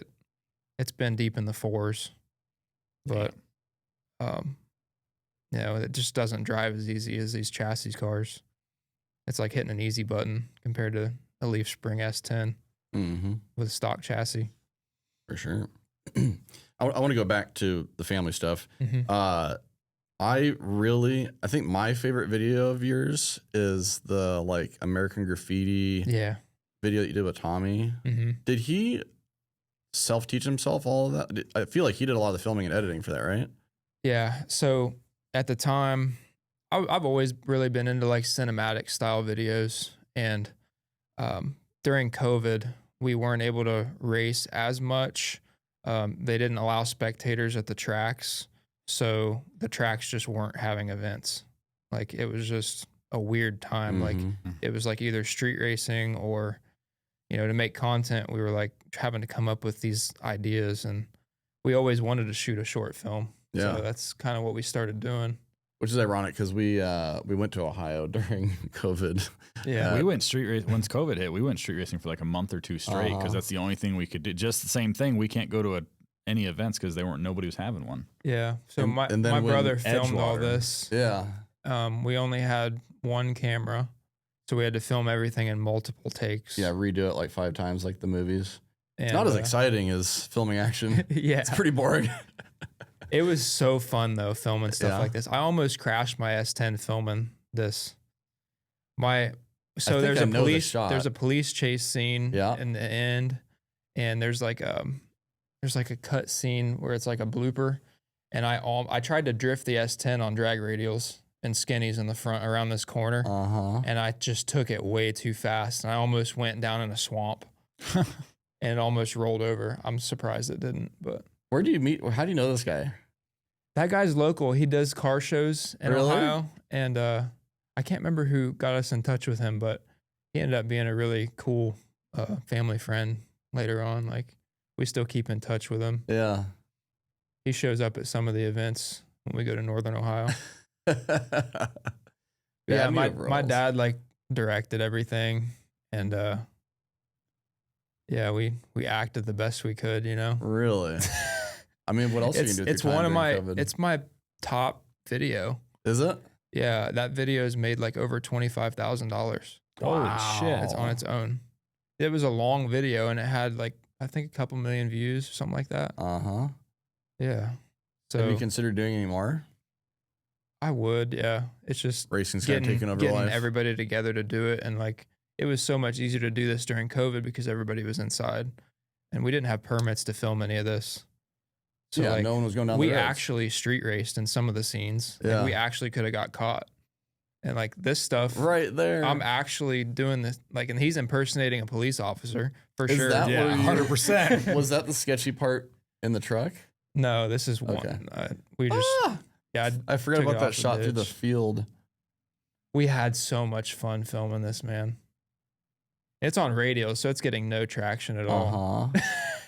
it's been deep in the fours, but, you know, it just doesn't drive as easy as these chassis cars. It's like hitting an easy button compared to a Leaf Spring S10 with a stock chassis. For sure. I want to go back to the family stuff. I think my favorite video of yours is the like American Graffiti video that you did with Tommy. Did he self-teach himself all of that? I feel like he did a lot of the filming and editing for that, right? Yeah. So at the time, I've always really been into like cinematic style videos. And during COVID, we weren't able to race as much. They didn't allow spectators at the tracks. So the tracks just weren't having events. Like it was just a weird time. Like it was like either street racing or, you know, to make content, we were like having to come up with these ideas, and we always wanted to shoot a short film. Yeah. So that's kind of what we started doing. Which is ironic because we went to Ohio during COVID. Yeah, we went street racing once COVID hit. We went street racing for like a month or two straight because that's the only thing we could do. Just the same thing. We can't go to any events because nobody was having one. Yeah. So my brother filmed all this. Yeah. We only had one camera, so we had to film everything in multiple takes. Yeah, redo it like 5 times like the movies. And, it's not as exciting as filming action. Yeah. It's pretty boring. It was so fun though, filming stuff like this. I almost crashed my S10 filming this. There's a police chase scene in the end, and there's like a cut scene where it's like a blooper, and I tried to drift the S10 on drag radials and skinnies in the front around this corner, and I just took it way too fast, and I almost went down in a swamp, and it almost rolled over. I'm surprised it didn't, but. Where do you meet? How do you know this guy? That guy's local. He does car shows in Ohio, and I can't remember who got us in touch with him, but he ended up being a really cool family friend later on. Like we still keep in touch with him. Yeah, he shows up at some of the events when we go to Northern Ohio. Yeah, my dad like directed everything, and yeah, we acted the best we could, you know. Really. I mean, what else are you gonna do? It's my top video. Is it? Yeah, that video has made like over $25,000. Holy shit! It's on its own. It was a long video, and it had like I think a couple million views, or something like that. Yeah. So have you considered doing any more? I would. Yeah. It's just racing's kind of taking over life. Getting everybody together to do it, and like it was so much easier to do this during COVID because everybody was inside, and we didn't have permits to film any of this. So yeah, like, no one was going down the roads. We actually street raced in some of the scenes. Yeah. And we actually could have got caught. And like this stuff right there, I'm actually doing this. Like, and he's impersonating a police officer for sure. That 100%. Was that the sketchy part in the truck? No, this is one. We just I forgot about that shot through the field. We had so much fun filming this, man. It's on radio, so it's getting no traction at all.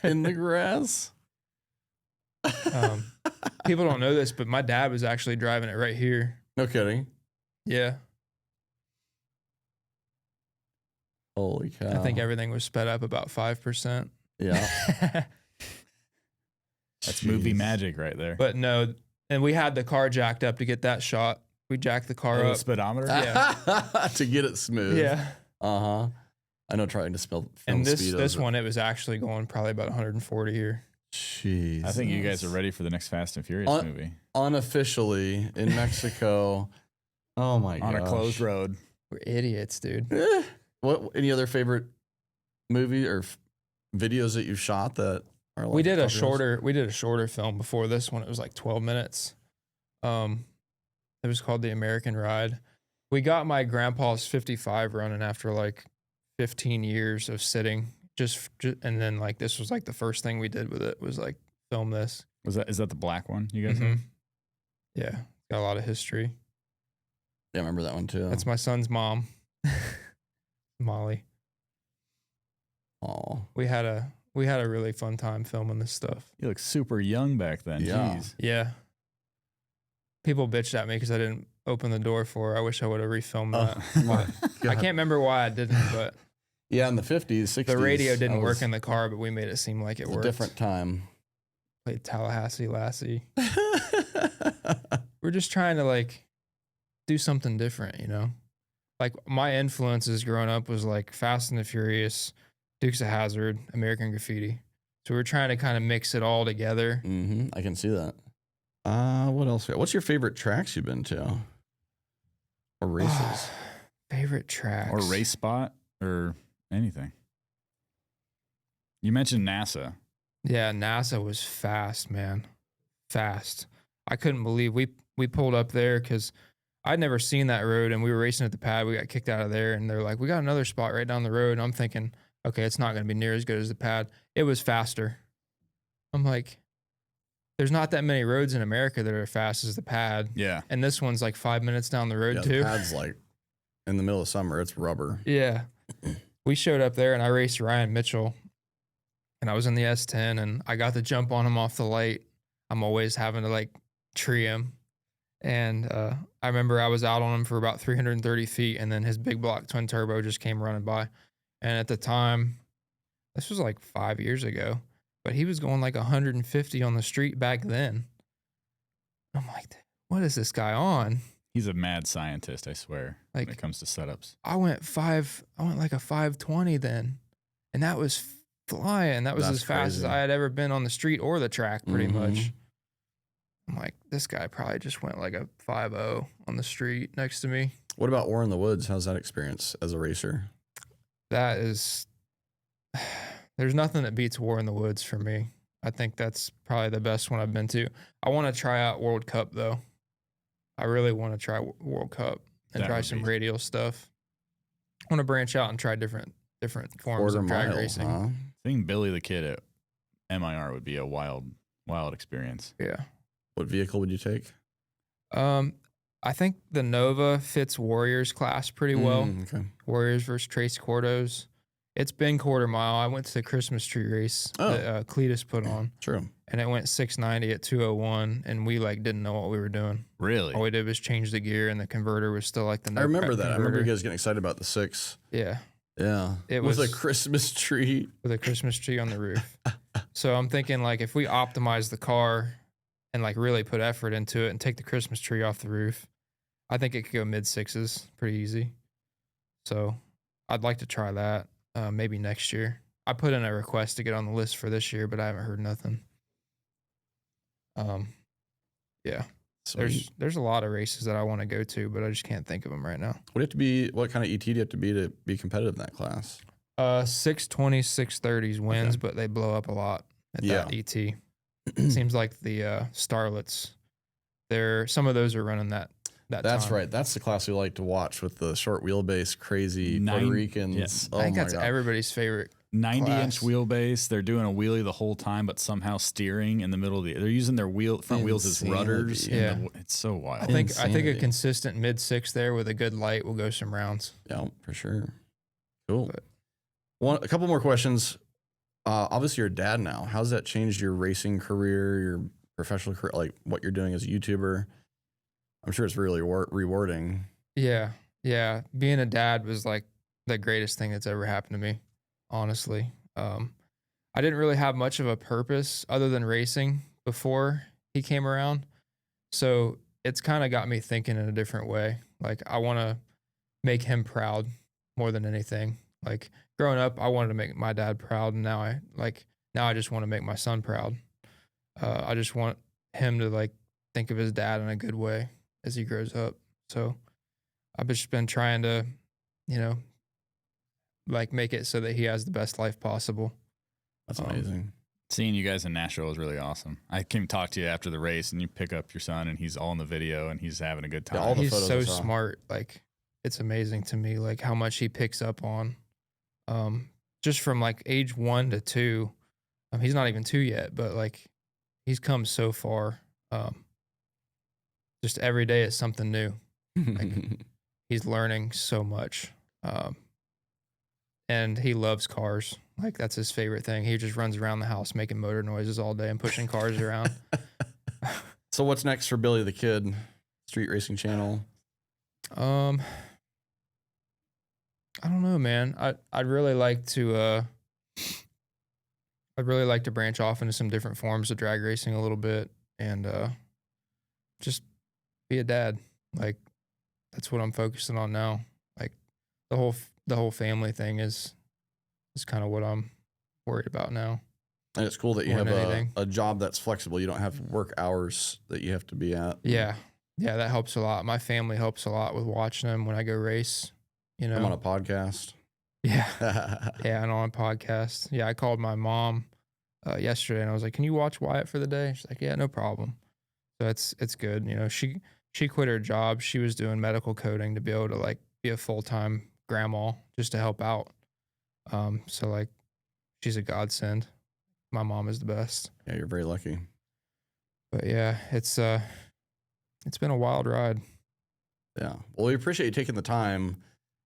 In the grass. People don't know this, but my dad was actually driving it right here. No kidding. Yeah. Holy cow. I think everything was sped up about 5%. Yeah. That's movie magic right there. But no, and we had the car jacked up to get that shot. We jacked the car up. The speedometer? Yeah. To get it smooth. Yeah. I know trying to film and this one, it was actually going probably about 140 here. Jeez. I think you guys are ready for the next Fast and Furious movie. Unofficially in Mexico. Oh my god. On a closed road. We're idiots, dude. What? Any other favorite movie or videos that you've shot that are like we did a shorter film before this one. It was like 12 minutes. It was called The American Ride. We got my grandpa's 55 running after like 15 years of sitting. Just and then like this was like the first thing we did with it was like film this. Is that the black one you guys have? Yeah, got a lot of history. Yeah, I remember that one too. That's my son's mom, Molly. Oh, we had a really fun time filming this stuff. You look super young back then. Yeah. Jeez. Yeah. people bitched at me because I didn't open the door for her. I wish I would have refilmed that. God. I can't remember why I didn't, but Yeah, in the 50s, 60s. the radio didn't work in the car, but we made it seem like it worked. A different time. Played Tallahassee Lassie. We're just trying to like do something different, you know? Like my influences growing up was like Fast and the Furious, Dukes of Hazzard, American Graffiti. So we're trying to kind of mix it all together. I can see that. What else? What's your favorite tracks you've been to? Or races? Favorite tracks. Or race spot or anything. You mentioned NASA. Yeah, NASA was fast, man. Fast. I couldn't believe we pulled up there because I'd never seen that road, and we were racing at the pad. We got kicked out of there, and they're like, we got another spot right down the road. And I'm thinking, okay, it's not going to be near as good as the pad. It was faster. I'm like, there's not that many roads in America that are as fast as the pad. Yeah. And this one's like 5 minutes down the road, too. The pad's like, in the middle of summer, it's rubber. Yeah. We showed up there, and I raced Ryan Mitchell, and I was in the S10, and I got the jump on him off the light. I'm always having to like tree him. And I remember I was out on him for about 330 feet, and then his big block twin turbo just came running by. And at the time, this was like 5 years ago, but he was going like 150 on the street back then. I'm like, what is this guy on? He's a mad scientist, I swear, like, when it comes to setups. I went like a 520 then, and that was flying. That was as fast as I had ever been on the street or the track, pretty much. I'm like, this guy probably just went like a 5.0 on the street next to me. What about War in the Woods? How's that experience as a racer? That is, there's nothing that beats War in the Woods for me. I think that's probably the best one I've been to. I want to try out World Cup though. I really want to try World Cup and try some radial stuff. I want to branch out and try different forms of drag racing. Huh? Seeing Billy the Kid at MIR would be a wild experience. Yeah. What vehicle would you take? I think the Nova fits Warriors class pretty well. Okay. Warriors versus Trace Cordos. It's been quarter mile. I went to the Christmas tree race that Cletus put on. True. And it went 690 at 201, and we like didn't know what we were doing. Really? All we did was change the gear, and the converter was still like the no I remember that. converter. I remember you guys getting excited about the 6. Yeah. Yeah. It was was a Christmas tree. With a Christmas tree on the roof. So I'm thinking like if we optimize the car and like really put effort into it and take the Christmas tree off the roof, I think it could go mid-6s pretty easy. So I'd like to try that maybe next year. I put in a request to get on the list for this year, but I haven't heard nothing. Yeah. Sweet. There's a lot of races that I want to go to, but I just can't think of them right now. What kind of ET do you have to be competitive in that class? 620s, 630s wins, but they blow up a lot at that ET. It seems like the Starlets, some of those are running that That's time. right. That's the class we like to watch with the short wheelbase, crazy Puerto Ricans. Yes. Oh I think my that's God. everybody's favorite 90-inch wheelbase. They're doing a wheelie the whole time, but somehow steering in the middle of they're using their front wheels as rudders. Yeah. It's so wild. I think a consistent mid-6 there with a good light will go some rounds. Yeah, for sure. Cool. A couple more questions. Obviously, you're a dad now. How's that changed your racing career, your professional career, like what you're doing as a YouTuber? I'm sure it's really rewarding. Yeah. Yeah. Being a dad was like the greatest thing that's ever happened to me, honestly. I didn't really have much of a purpose other than racing before he came around. So it's kind of got me thinking in a different way. Like I want to make him proud more than anything. Like growing up, I wanted to make my dad proud. And now I just want to make my son proud. I just want him to like think of his dad in a good way as he grows up. So I've just been trying to, like make it so that he has the best life possible. That's amazing. Seeing you guys in Nashville was really awesome. I came talk to you after the race, and you pick up your son, and he's all in the video, and he's having a good time. Yeah, all the he's photos so I saw. smart. Like it's amazing to me, like how much he picks up on, just from like age 1 to 2. He's not even 2 yet, but like he's come so far. Just every day is something new. Like he's learning so much. And he loves cars. Like that's his favorite thing. He just runs around the house making motor noises all day and pushing cars around. So what's next for Billy the Kid? Street Racing Channel? I don't know, man. I'd really like to branch off into some different forms of drag racing a little bit and just be a dad. Like that's what I'm focusing on now. Like the whole family thing is kind of what I'm worried about now. And it's cool that you have a job that's flexible. You don't have work hours that you have to be at. Yeah. Yeah, that helps a lot. My family helps a lot with watching them when I go race. You know, I'm on a podcast. Yeah. Yeah, and on a podcast. Yeah, I called my mom yesterday and I was like, "Can you watch Wyatt for the day?" She's like, "Yeah, no problem." So it's good. You know, she quit her job. She was doing medical coding to be able to like be a full-time grandma just to help out. So like she's a godsend. My mom is the best. Yeah, you're very lucky. But yeah, it's been a wild ride. Yeah. Well, we appreciate you taking the time.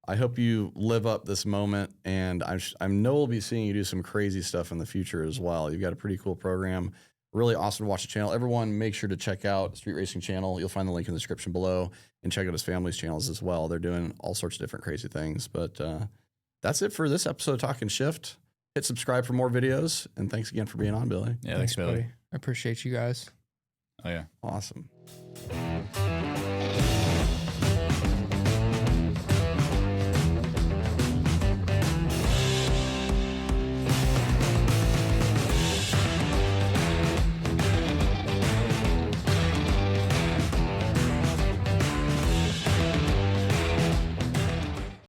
I hope you live up this moment, and I know we'll be seeing you do some crazy stuff in the future as well. You've got a pretty cool program. Really awesome to watch the channel. Everyone, make sure to check out Street Racing Channel. You'll find the link in the description below, and check out his family's channels as well. They're doing all sorts of different crazy things. But that's it for this episode of Talkin Shift. Hit subscribe for more videos, and thanks again for being on, Billy. Yeah, thanks Billy. I appreciate you guys. Oh, yeah. Awesome.